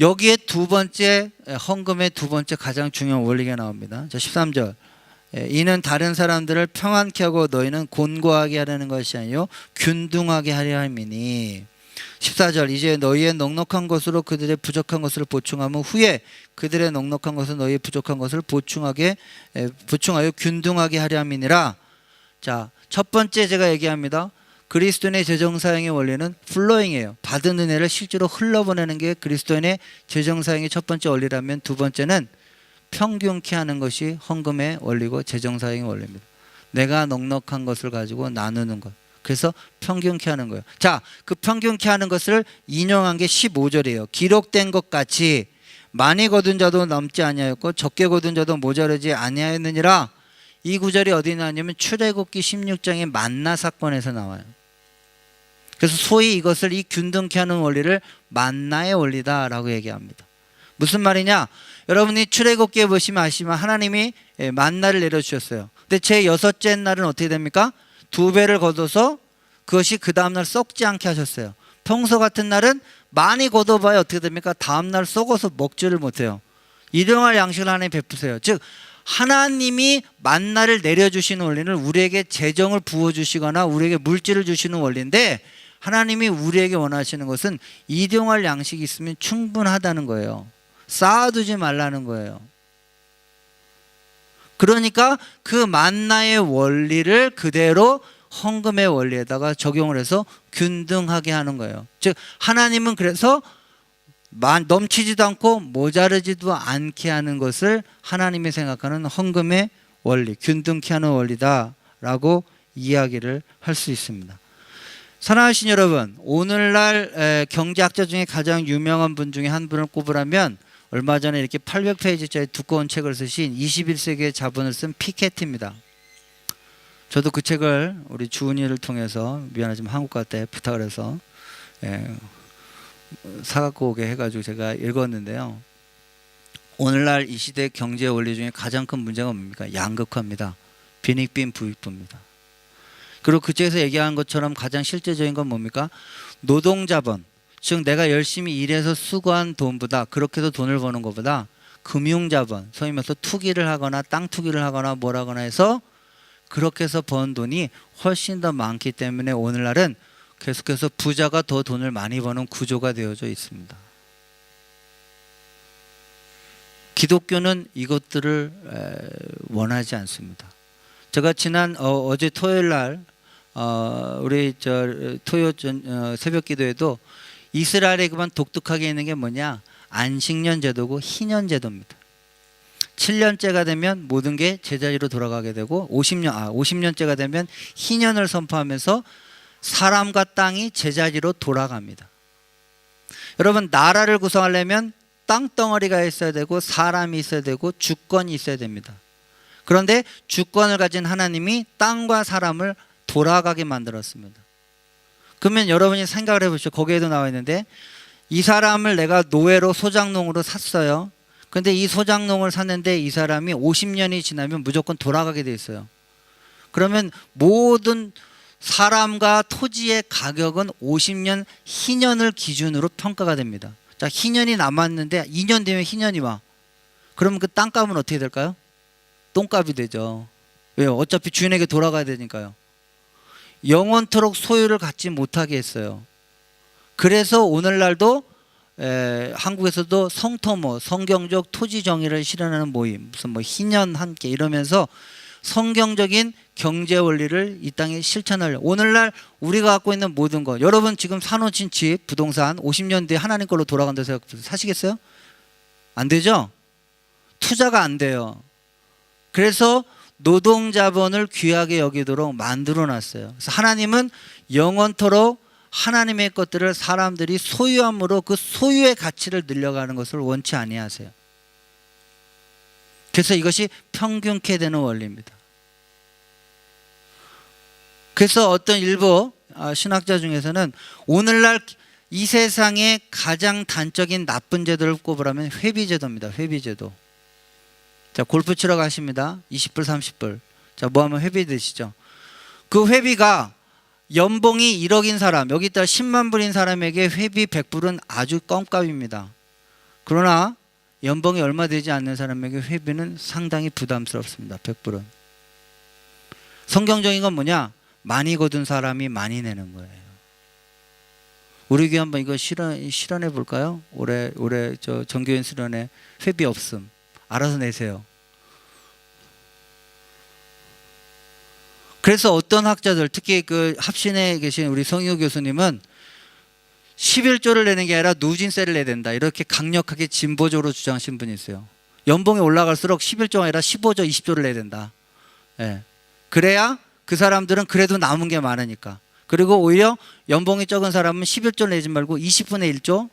여기에 두 번째, 헌금의 두 번째 가장 중요한 원리가 나옵니다. 자, 13절. 이는 다른 사람들을 평안케 하고 너희는 곤고하게 하려는 것이 아니요 균등하게 하려 함이니. 14절. 이제 너희의 넉넉한 것으로 그들의 부족한 것을 보충하면 후에 그들의 넉넉한 것은 너희의 부족한 것을 보충하여 균등하게 하려 함이니라. 자, 첫 번째 제가 얘기합니다. 그리스도인의 재정사용의 원리는 플로잉이에요. 받은 은혜를 실제로 흘러보내는 게 그리스도인의 재정사용의 첫 번째 원리라면, 두 번째는 평균케 하는 것이 헌금의 원리고 재정사용의 원리입니다. 내가 넉넉한 것을 가지고 나누는 것. 그래서 평균케 하는 거예요. 자, 그 평균케 하는 것을 인용한 게 15절이에요. 기록된 것 같이 많이 거둔 자도 넘지 아니하였고 적게 거둔 자도 모자르지 아니하였느니라. 이 구절이 어디 나냐면 출애굽기 16장의 만나 사건에서 나와요. 그래서 소위 이것을, 이 균등케 하는 원리를 만나의 원리다라고 얘기합니다. 무슨 말이냐? 여러분이 출애굽기에 보시면 아시지만 하나님이 만나를 내려주셨어요. 근데 제 6째 날은 어떻게 됩니까? 2배를 거둬서 그것이 그 다음날 썩지 않게 하셨어요. 평소 같은 날은 많이 거둬봐야 어떻게 됩니까? 다음날 썩어서 먹지를 못해요. 일용할 양식을 하나님 베푸세요. 즉 하나님이 만나를 내려주시는 원리는 우리에게 재정을 부어주시거나 우리에게 물질을 주시는 원리인데, 하나님이 우리에게 원하시는 것은 일용할 양식이 있으면 충분하다는 거예요. 쌓아두지 말라는 거예요. 그러니까 그 만나의 원리를 그대로 헌금의 원리에다가 적용을 해서 균등하게 하는 거예요. 즉 하나님은 그래서 넘치지도 않고 모자르지도 않게 하는 것을 하나님이 생각하는 헌금의 원리, 균등케 하는 원리다라고 이야기를 할 수 있습니다. 사랑하신 여러분, 오늘날 경제학자 중에 가장 유명한 분 중에 한 분을 꼽으라면 얼마 전에 이렇게 800페이지짜리 두꺼운 책을 쓰신 21세기의 자본을 쓴 피케티입니다. 저도 그 책을 우리 주은이를 통해서 미안하지만 한국 갈 때 부탁을 해서 사갖고 오게 해가지고 제가 읽었는데요. 오늘날 이 시대 경제 원리 중에 가장 큰 문제가 뭡니까? 양극화입니다. 빈익빈 부익부입니다. 그리고 그 책에서 얘기한 것처럼 가장 실제적인 건 뭡니까? 노동자본, 즉 내가 열심히 일해서 수고한 돈보다, 그렇게 해서 돈을 버는 것보다 금융자본, 소위 말해서 투기를 하거나 땅 투기를 하거나 뭘 하거나 해서 그렇게 해서 번 돈이 훨씬 더 많기 때문에 오늘날은 계속해서 부자가 더 돈을 많이 버는 구조가 되어져 있습니다. 기독교는 이것들을 원하지 않습니다. 제가 지난 어제 토요일 날 우리 토요 새벽 기도에도 이스라엘에 그만 독특하게 있는 게 뭐냐? 안식년 제도고 희년 제도입니다. 7년째가 되면 모든 게 제자리로 돌아가게 되고 50년째가 되면 희년을 선포하면서 사람과 땅이 제자리로 돌아갑니다. 여러분, 나라를 구성하려면 땅덩어리가 있어야 되고 사람이 있어야 되고 주권이 있어야 됩니다. 그런데 주권을 가진 하나님이 땅과 사람을 돌아가게 만들었습니다. 그러면 여러분이 생각을 해보시죠. 거기에도 나와 있는데 이 사람을 내가 노예로 소장농으로 샀어요. 그런데 이 소장농을 샀는데 이 사람이 50년이 지나면 무조건 돌아가게 돼 있어요. 그러면 모든 사람과 토지의 가격은 50년 희년을 기준으로 평가가 됩니다. 자, 희년이 남았는데 2년 되면 희년이 와. 그러면 그 땅값은 어떻게 될까요? 똥값이 되죠. 왜요? 어차피 주인에게 돌아가야 되니까요. 영원토록 소유를 갖지 못하게 했어요. 그래서 오늘날도 한국에서도 성토모, 성경적 토지 정의를 실현하는 모임, 무슨 뭐 희년 함께 이러면서 성경적인 경제 원리를 이 땅에 실천하려. 오늘날 우리가 갖고 있는 모든 것, 여러분 지금 사놓으신 집, 부동산 50년 뒤에 하나님 걸로 돌아간다고 생각해서 사시겠어요? 안 되죠? 투자가 안 돼요. 그래서 노동자본을 귀하게 여기도록 만들어 놨어요. 그래서 하나님은 영원토록 하나님의 것들을 사람들이 소유함으로 그 소유의 가치를 늘려가는 것을 원치 아니하세요. 그래서 이것이 평균케 되는 원리입니다. 그래서 어떤 일부 신학자 중에서는 오늘날 이 세상의 가장 단적인 나쁜 제도를 꼽으라면 회비제도입니다. 회비제도. 자, 골프 치러 가십니다. 20불, 30불. 자, 뭐 하면 회비 되시죠? 그 회비가 연봉이 1억인 사람, 여기다 10만 불인 사람에게 회비 100불은 아주 껌값입니다. 그러나 연봉이 얼마 되지 않는 사람에게 회비는 상당히 부담스럽습니다. 100불은. 성경적인 건 뭐냐? 많이 거둔 사람이 많이 내는 거예요. 우리 교회 한번 이거 실현해 볼까요? 올해 정교인 수련회 회비 없음. 알아서 내세요. 그래서 어떤 학자들, 특히 그 합신에 계신 우리 성유 교수님은 11조를 내는 게 아니라 누진세를 내야 된다. 이렇게 강력하게 진보적으로 주장하신 분이 있어요. 연봉이 올라갈수록 11조가 아니라 15조, 20조를 내야 된다. 예. 그래야 그 사람들은 그래도 남은 게 많으니까. 그리고 오히려 연봉이 적은 사람은 11조 내지 말고 20분의 1조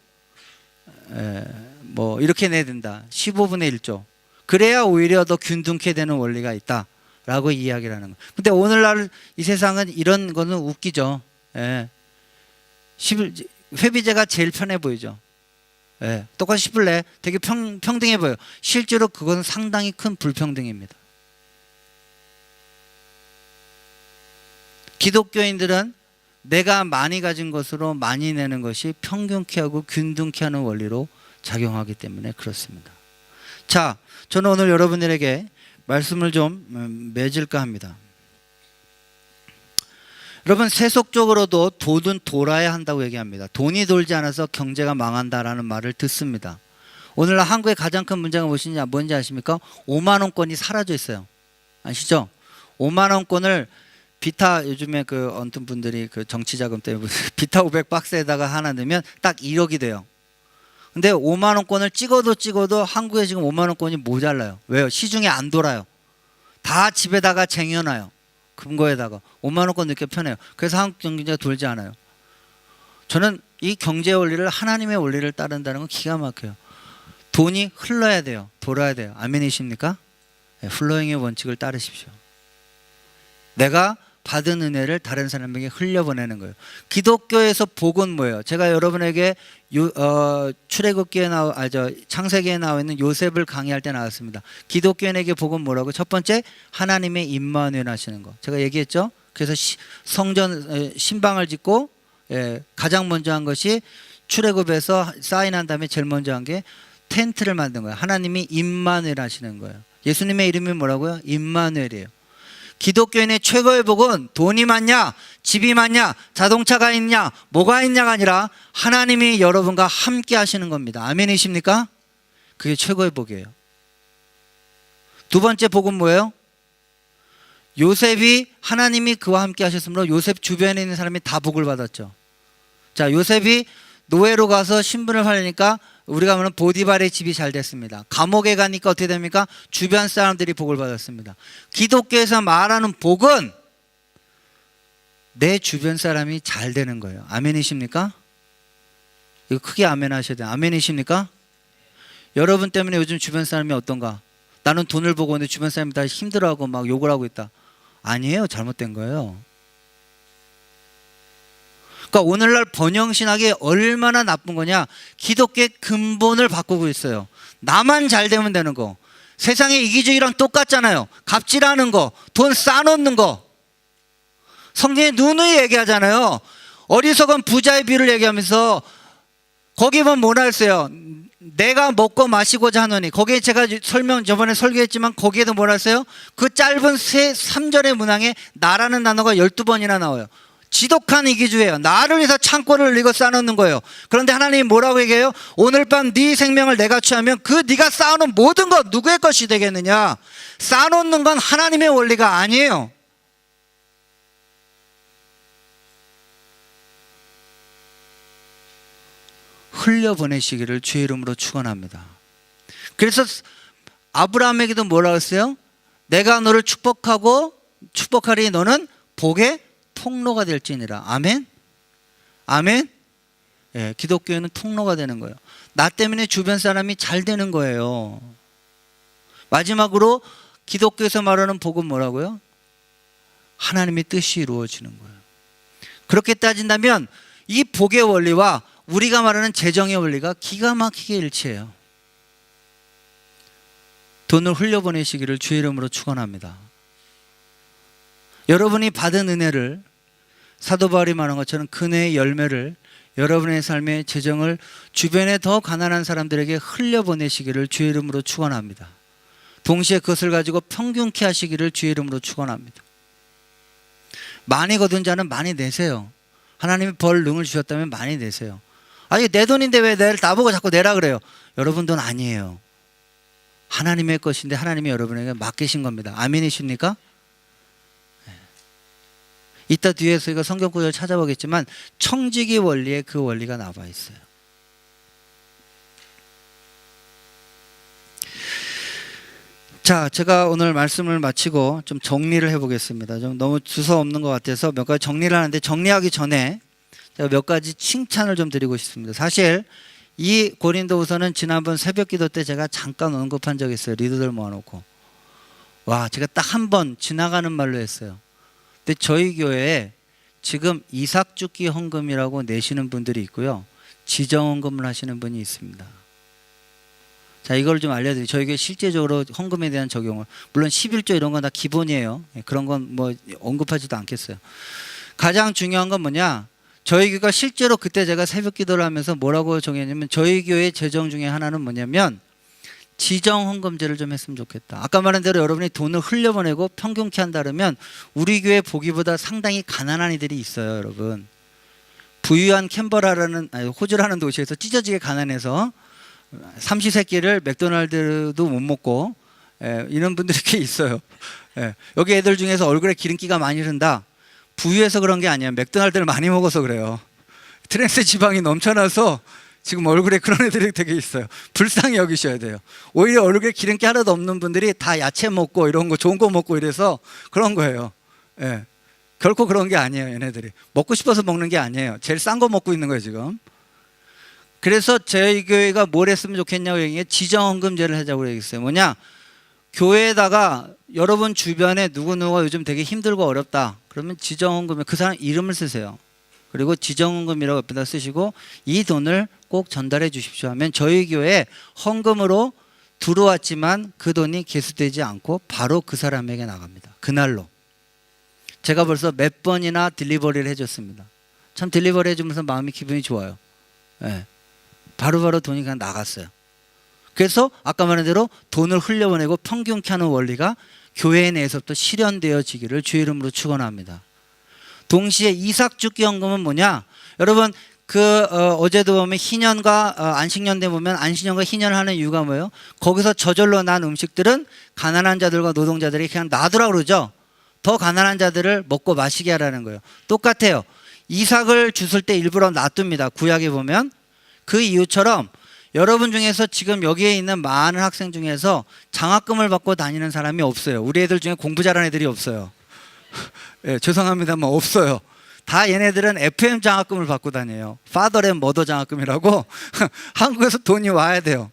뭐 이렇게 내야 된다. 15분의 1조. 그래야 오히려 더 균등케 되는 원리가 있다라고 이야기를 하는 거예요. 근데 오늘날 이 세상은 이런 거는 웃기죠. 예. 회비제가 제일 편해 보이죠. 예. 똑같이 10불 내. 되게 평등해 보여요. 실제로 그건 상당히 큰 불평등입니다. 기독교인들은 내가 많이 가진 것으로 많이 내는 것이 평균케 하고 균등케 하는 원리로 작용하기 때문에 그렇습니다. 자, 저는 오늘 여러분들에게 말씀을 좀 맺을까 합니다. 여러분, 세속적으로도 돈은 돌아야 한다고 얘기합니다. 돈이 돌지 않아서 경제가 망한다라는 말을 듣습니다. 오늘날 한국의 가장 큰 문제가 뭔지 아십니까? 5만 원권이 사라져 있어요. 아시죠? 5만 원권을 비타, 요즘에 그 어떤 분들이 그 정치자금 때문에 비타 500 박스에다가 하나 넣으면 딱 1억이 돼요. 근데 5만 원권을 찍어도 한국에 지금 5만 원권이 모자라요. 왜요? 시중에 안 돌아요. 다 집에다가 쟁여놔요. 금고에다가 5만 원권 넣기 편해요. 그래서 한국 경제가 돌지 않아요. 저는 이 경제 원리를, 하나님의 원리를 따른다는 건 기가 막혀요. 돈이 흘러야 돼요. 돌아야 돼요. 아멘이십니까? 네, 플로잉의 원칙을 따르십시오. 내가 받은 은혜를 다른 사람에게 흘려보내는 거예요. 기독교에서 복은 뭐예요? 제가 여러분에게 출애굽기에 창세기에 나와 있는 요셉을 강의할 때 나왔습니다. 기독교인에게 복은 뭐라고? 첫 번째, 하나님의 임마누엘 하시는 거. 제가 얘기했죠. 그래서 성전 신방을 짓고 가장 먼저 한 것이 출애굽에서 사인한 다음에 제일 먼저 한 게 텐트를 만든 거예요. 하나님이 임마누엘 하시는 거예요. 예수님의 이름이 뭐라고요? 임마누엘이에요. 기독교인의 최고의 복은 돈이 많냐, 집이 많냐, 자동차가 있냐, 뭐가 있냐가 아니라 하나님이 여러분과 함께 하시는 겁니다. 아멘이십니까? 그게 최고의 복이에요. 두 번째 복은 뭐예요? 요셉이, 하나님이 그와 함께 하셨으므로 요셉 주변에 있는 사람이 다 복을 받았죠. 자, 요셉이 노예로 가서 신분을 팔리니까 우리가 말하는 보디발의 집이 잘 됐습니다. 감옥에 가니까 어떻게 됩니까? 주변 사람들이 복을 받았습니다. 기독교에서 말하는 복은 내 주변 사람이 잘 되는 거예요. 아멘이십니까? 이거 크게 아멘 하셔야 돼요. 아멘이십니까? 여러분 때문에 요즘 주변 사람이 어떤가? 나는 돈을 보고 있는데 주변 사람이 다 힘들어하고 막 욕을 하고 있다. 아니에요. 잘못된 거예요. 그러니까 오늘날 번영신학이 얼마나 나쁜 거냐? 기독교의 근본을 바꾸고 있어요. 나만 잘 되면 되는 거. 세상의 이기주의랑 똑같잖아요. 갑질하는 거, 돈 쌓아놓는 거. 성경에 누누이 얘기하잖아요. 어리석은 부자의 비유를 얘기하면서 거기 보면 뭐라 했어요? 내가 먹고 마시고자 하노니. 거기에 제가 저번에 설교했지만 거기에도 뭐라 했어요? 그 짧은 3절의 문항에 나라는 단어가 12번이나 나와요. 지독한 이기주예요. 나를 위해서 창고를 흘리고 쌓아놓는 거예요. 그런데 하나님이 뭐라고 얘기해요? 오늘 밤 네 생명을 내가 취하면 그 네가 쌓아놓은 모든 것 누구의 것이 되겠느냐? 쌓아놓는 건 하나님의 원리가 아니에요. 흘려보내시기를 주의 이름으로 축원합니다. 그래서 아브라함에게도 뭐라고 했어요? 내가 너를 축복하고 축복하리니 너는 복의 통로가 될지니라. 아멘? 아멘? 예, 기독교에는 통로가 되는 거예요. 나 때문에 주변 사람이 잘 되는 거예요. 마지막으로 기독교에서 말하는 복은 뭐라고요? 하나님의 뜻이 이루어지는 거예요. 그렇게 따진다면 이 복의 원리와 우리가 말하는 재정의 원리가 기가 막히게 일치해요. 돈을 흘려보내시기를 주의 이름으로 축원합니다. 여러분이 받은 은혜를, 사도 바울이 말한 것처럼 그네의 열매를, 여러분의 삶의 재정을 주변에 더 가난한 사람들에게 흘려보내시기를 주의 이름으로 축원합니다. 동시에 그것을 가지고 평균케 하시기를 주의 이름으로 축원합니다. 많이 거둔 자는 많이 내세요. 하나님이 벌 능을 주셨다면 많이 내세요. 아니 내 돈인데 왜 나보고 자꾸 내라 그래요? 여러분 돈 아니에요. 하나님의 것인데 하나님이 여러분에게 맡기신 겁니다. 아멘이십니까? 이따 뒤에서 이거 성경 구절 찾아보겠지만 청지기 원리에 그 원리가 나와 있어요. 자, 제가 오늘 말씀을 마치고 좀 정리를 해보겠습니다. 좀 너무 주서 없는 것 같아서 몇 가지 정리를 하는데, 정리하기 전에 제가 몇 가지 칭찬을 좀 드리고 싶습니다. 사실 이 고린도후서는 지난번 새벽 기도 때 제가 잠깐 언급한 적이 있어요. 리더들 모아놓고. 와, 제가 딱 한 번 지나가는 말로 했어요. 근데 저희 교회에 지금 이삭죽기 헌금이라고 내시는 분들이 있고요, 지정헌금을 하시는 분이 있습니다. 자, 이걸 좀 알려드리죠. 저희 교회 실제적으로 헌금에 대한 적용을, 물론 11조 이런 건 다 기본이에요. 그런 건 뭐 언급하지도 않겠어요. 가장 중요한 건 뭐냐, 저희 교회가 실제로 그때 제가 새벽 기도를 하면서 뭐라고 정했냐면, 저희 교회 재정 중에 하나는 뭐냐면 지정 헌금제를 좀 했으면 좋겠다. 아까 말한 대로 여러분이 돈을 흘려보내고 평균케 한다 그러면 우리 교회 보기보다 상당히 가난한 이들이 있어요. 여러분, 부유한 캔버라라는 호주라는 도시에서 찢어지게 가난해서 삼시세끼를 맥도날드도 못 먹고, 이런 분들이 꽤 있어요. 여기 애들 중에서 얼굴에 기름기가 많이 흐른다. 부유해서 그런 게 아니에요. 맥도날드를 많이 먹어서 그래요. 트랜스 지방이 넘쳐나서 지금 얼굴에 그런 애들이 되게 있어요. 불쌍히 여기셔야 돼요. 오히려 얼굴에 기름기 하나도 없는 분들이 다 야채 먹고 이런 거 좋은 거 먹고 이래서 그런 거예요. 예. 결코 그런 게 아니에요. 얘네들이 먹고 싶어서 먹는 게 아니에요. 제일 싼 거 먹고 있는 거예요 지금. 그래서 저희 교회가 뭘 했으면 좋겠냐고 얘기해, 지정헌금제를 하자고 얘기했어요. 뭐냐, 교회에다가 여러분 주변에 누구누구가 요즘 되게 힘들고 어렵다 그러면 지정헌금에 그 사람 이름을 쓰세요. 그리고 지정헌금이라고 옆에다 쓰시고 이 돈을 꼭 전달해 주십시오 하면 저희 교회에 헌금으로 들어왔지만 그 돈이 개수되지 않고 바로 그 사람에게 나갑니다. 그날로. 제가 벌써 몇 번이나 딜리버리를 해줬습니다. 참 딜리버리 해주면서 마음이 기분이 좋아요. 네. 바로바로 돈이 그냥 나갔어요. 그래서 아까 말한 대로 돈을 흘려보내고 평균케 하는 원리가 교회 내에서부터 실현되어지기를 주의 이름으로 축원합니다. 동시에 이삭죽기헌금은 뭐냐, 여러분 어제도 보면 희년과 안식년대 보면 안식년과 희년을 하는 이유가 뭐예요? 거기서 저절로 난 음식들은 가난한 자들과 노동자들이 그냥 놔두라 그러죠. 더 가난한 자들을 먹고 마시게 하라는 거예요. 똑같아요. 이삭을 주실 때 일부러 놔둡니다. 구약에 보면. 그 이유처럼 여러분 중에서 지금 여기에 있는 많은 학생 중에서 장학금을 받고 다니는 사람이 없어요. 우리 애들 중에 공부 잘하는 애들이 없어요. 네, 죄송합니다만 없어요. 다 얘네들은 FM 장학금을 받고 다녀요. Father and Mother 장학금이라고 한국에서 돈이 와야 돼요.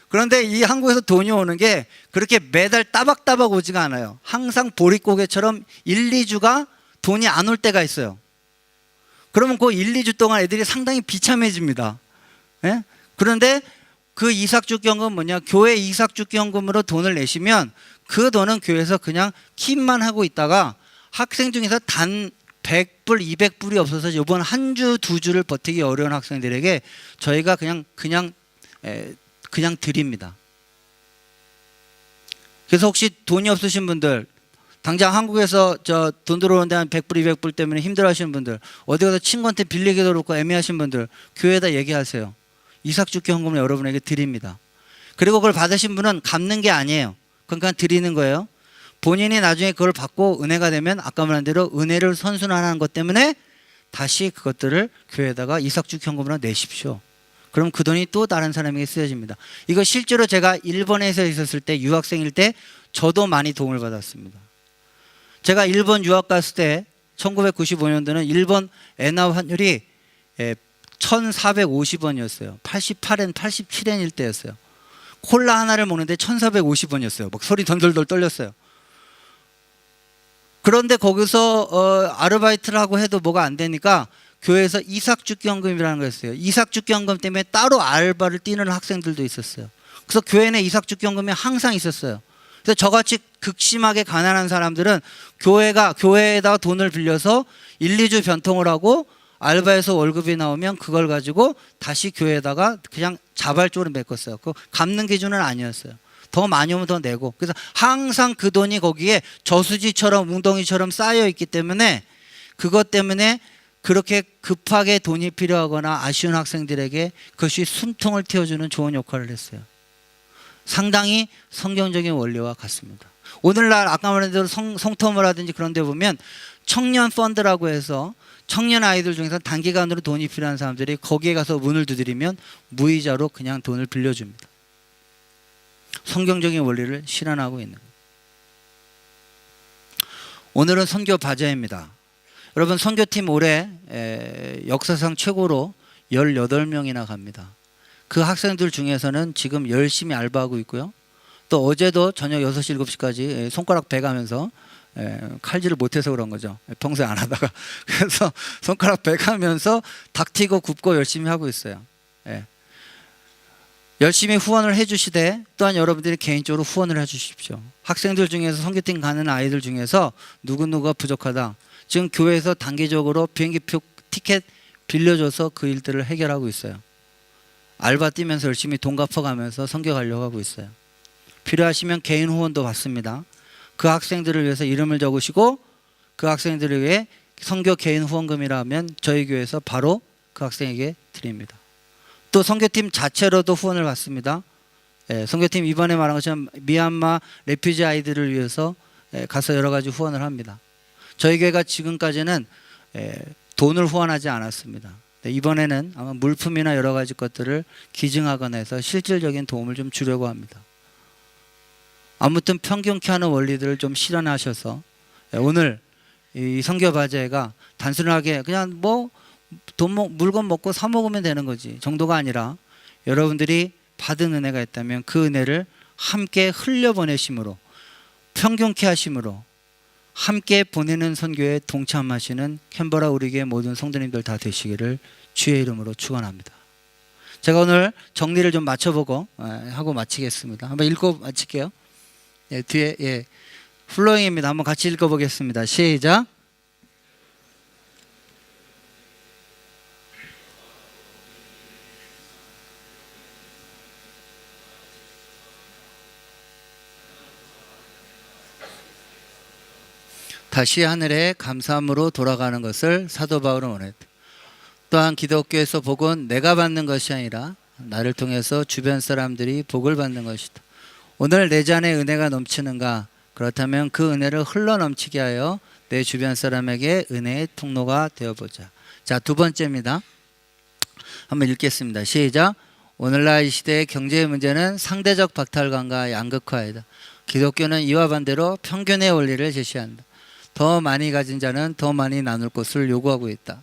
그런데 이 한국에서 돈이 오는 게 그렇게 매달 따박따박 오지가 않아요. 항상 보릿고개처럼 1, 2주가 돈이 안 올 때가 있어요. 그러면 그 1, 2주 동안 애들이 상당히 비참해집니다. 예? 그런데 그 이삭죽기헌금은 뭐냐, 교회 이삭죽기헌금으로 돈을 내시면 그 돈은 교회에서 그냥 킵만 하고 있다가 학생 중에서 단 100불, 200불이 없어서 이번 한 주, 두 주를 버티기 어려운 학생들에게 저희가 그냥 드립니다. 그래서 혹시 돈이 없으신 분들, 당장 한국에서 돈 들어오는데 한 100불, 200불 때문에 힘들어 하시는 분들, 어디 가서 친구한테 빌리기도 그렇고 애매하신 분들, 교회에다 얘기하세요. 이삭죽기헌금을 여러분에게 드립니다. 그리고 그걸 받으신 분은 갚는 게 아니에요. 그러니까 드리는 거예요. 본인이 나중에 그걸 받고 은혜가 되면 아까 말한 대로 은혜를 선순환하는 것 때문에 다시 그것들을 교회에다가 이삭죽기헌금으로 내십시오. 그럼 그 돈이 또 다른 사람에게 쓰여집니다. 이거 실제로 제가 일본에서 있었을 때, 유학생일 때 저도 많이 도움을 받았습니다. 제가 일본 유학 갔을 때 1995년도는 일본 엔화 환율이 1,450원이었어요. 88엔, 87엔일 때였어요. 콜라 하나를 먹는데 1,450원이었어요. 막 소리 덜덜덜 떨렸어요. 그런데 거기서 아르바이트를 하고 해도 뭐가 안 되니까 교회에서 이삭죽기헌금이라는 거 있어요. 이삭죽기헌금 때문에 따로 알바를 뛰는 학생들도 있었어요. 그래서 교회 내 이삭죽기헌금이 항상 있었어요. 그래서 저같이 극심하게 가난한 사람들은 교회에다가 돈을 빌려서 1, 2주 변통을 하고 알바에서 월급이 나오면 그걸 가지고 다시 교회에다가 그냥 자발적으로 메꿨어요. 그 갚는 기준은 아니었어요. 더 많이 오면 더 내고. 그래서 항상 그 돈이 거기에 저수지처럼 웅덩이처럼 쌓여 있기 때문에 그것 때문에 그렇게 급하게 돈이 필요하거나 아쉬운 학생들에게 그것이 숨통을 틔워주는 좋은 역할을 했어요. 상당히 성경적인 원리와 같습니다. 오늘날 아까 말한 대로 성토모라든지 그런 데 보면 청년 펀드라고 해서 청년 아이들 중에서 단기간으로 돈이 필요한 사람들이 거기에 가서 문을 두드리면 무이자로 그냥 돈을 빌려줍니다. 성경적인 원리를 실현하고 있는 거예요. 오늘은 선교 바자입니다. 여러분, 선교팀 올해 역사상 최고로 18명이나 갑니다. 그 학생들 중에서는 지금 열심히 알바하고 있고요. 또 어제도 저녁 6시, 7시까지 손가락 베가면서 칼질을 못해서 그런 거죠. 평소에 안 하다가. 그래서 손가락 베가면서 닥티고 굽고 열심히 하고 있어요. 열심히 후원을 해주시되 또한 여러분들이 개인적으로 후원을 해주십시오. 학생들 중에서 선교팀 가는 아이들 중에서 누구누구가 부족하다. 지금 교회에서 단기적으로 비행기표 티켓 빌려줘서 그 일들을 해결하고 있어요. 알바 뛰면서 열심히 돈 갚아가면서 선교 가려고 하고 있어요. 필요하시면 개인 후원도 받습니다. 그 학생들을 위해서 이름을 적으시고 그 학생들을 위해 선교 개인 후원금이라 하면 저희 교회에서 바로 그 학생에게 드립니다. 또 선교팀 자체로도 후원을 받습니다. 선교팀 이번에 말한 것처럼 미얀마 레퓨지 아이들을 위해서 가서 여러 가지 후원을 합니다. 저희 교회가 지금까지는 돈을 후원하지 않았습니다. 네, 이번에는 아마 물품이나 여러 가지 것들을 기증하거나 해서 실질적인 도움을 좀 주려고 합니다. 아무튼 평균케 하는 원리들을 좀 실현하셔서 오늘 이 선교바자회가 단순하게 그냥 뭐 물건 먹고 사 먹으면 되는 거지 정도가 아니라 여러분들이 받은 은혜가 있다면 그 은혜를 함께 흘려보내심으로 평균케 하심으로 함께 보내는 선교에 동참하시는 캔버라 우리교회 모든 성도님들 다 되시기를 주의 이름으로 축원합니다. 제가 오늘 정리를 좀 맞춰보고 하고 마치겠습니다. 한번 읽고 마칠게요. 예, 뒤에 플로잉입니다. 한번 같이 읽어보겠습니다. 시작. 다시 하늘에 감사함으로 돌아가는 것을 사도 바울은 원했다. 또한 기독교에서 복은 내가 받는 것이 아니라 나를 통해서 주변 사람들이 복을 받는 것이다. 오늘 내 잔에 은혜가 넘치는가? 그렇다면 그 은혜를 흘러넘치게 하여 내 주변 사람에게 은혜의 통로가 되어보자. 자, 두 번째입니다. 한번 읽겠습니다. 시작. 오늘날 이 시대의 경제의 문제는 상대적 박탈감과 양극화이다. 기독교는 이와 반대로 평균의 원리를 제시한다. 더 많이 가진 자는 더 많이 나눌 것을 요구하고 있다.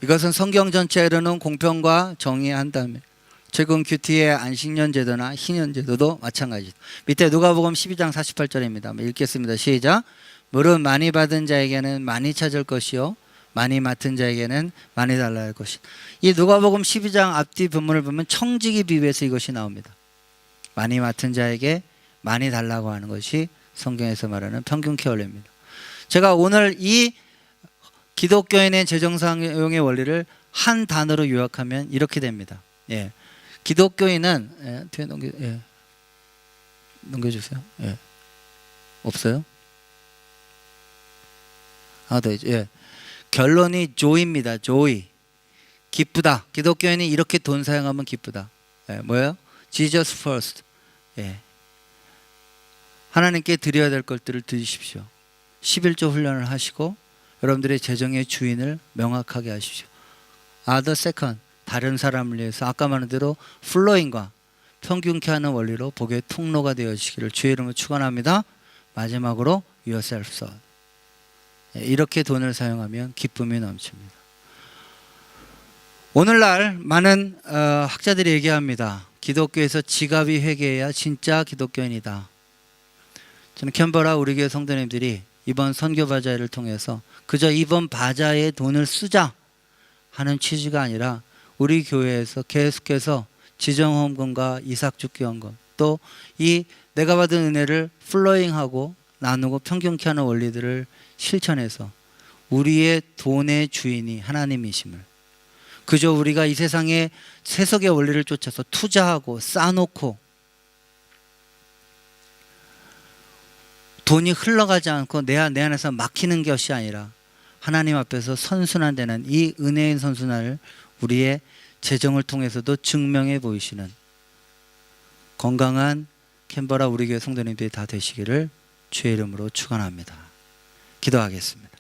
이것은 성경 전체에 이르는 공평과 정의의 한다면 최근 큐티의 안식년 제도나 희년 제도도 마찬가지다. 밑에 누가복음 12장 48절입니다. 한번 읽겠습니다. 시작. 물은 많이 받은 자에게는 많이 찾을 것이요 많이 맡은 자에게는 많이 달라야 할 것이다. 이 누가복음 12장 앞뒤 본문을 보면 청지기 비유에서 이것이 나옵니다. 많이 맡은 자에게 많이 달라고 하는 것이 성경에서 말하는 평균케 원리입니다. 제가 오늘 이 기독교인의 재정사용의 원리를 한 단어로 요약하면 이렇게 됩니다. 예. 기독교인은 뒤에 넘겨주세요. 예. 없어요? 더 있죠. 예. 결론이 조이입니다. 조이. 기쁘다. 기독교인이 이렇게 돈 사용하면 기쁘다. 예. 뭐예요? Jesus first. 예. 하나님께 드려야 될 것들을 드리십시오. 11조 훈련을 하시고 여러분들의 재정의 주인을 명확하게 하십시오. other second. 다른 사람을 위해서 아까 말한 대로 플로잉과 평균케 하는 원리로 복의 통로가 되어지기를 주의 이름으로 축원합니다. 마지막으로 yourself serve. 이렇게 돈을 사용하면 기쁨이 넘칩니다. 오늘날 많은 학자들이 얘기합니다. 기독교에서 지갑이 회개해야 진짜 기독교인이다. 저는 캔버라 우리 교회 성도님들이 이번 선교바자회를 통해서 그저 이번 바자회에 돈을 쓰자 하는 취지가 아니라 우리 교회에서 계속해서 지정헌금과 이삭죽기헌금 또 이 내가 받은 은혜를 플로잉하고 나누고 평균케 하는 원리들을 실천해서 우리의 돈의 주인이 하나님이심을 그저 우리가 이 세상의 세속의 원리를 쫓아서 투자하고 쌓아놓고 돈이 흘러가지 않고 내 안에서 막히는 것이 아니라 하나님 앞에서 선순환되는 이 은혜의 선순환을 우리의 재정을 통해서도 증명해 보이시는 건강한 캔버라 우리 교회 성도님들이 다 되시기를 주의 이름으로 축원합니다. 기도하겠습니다.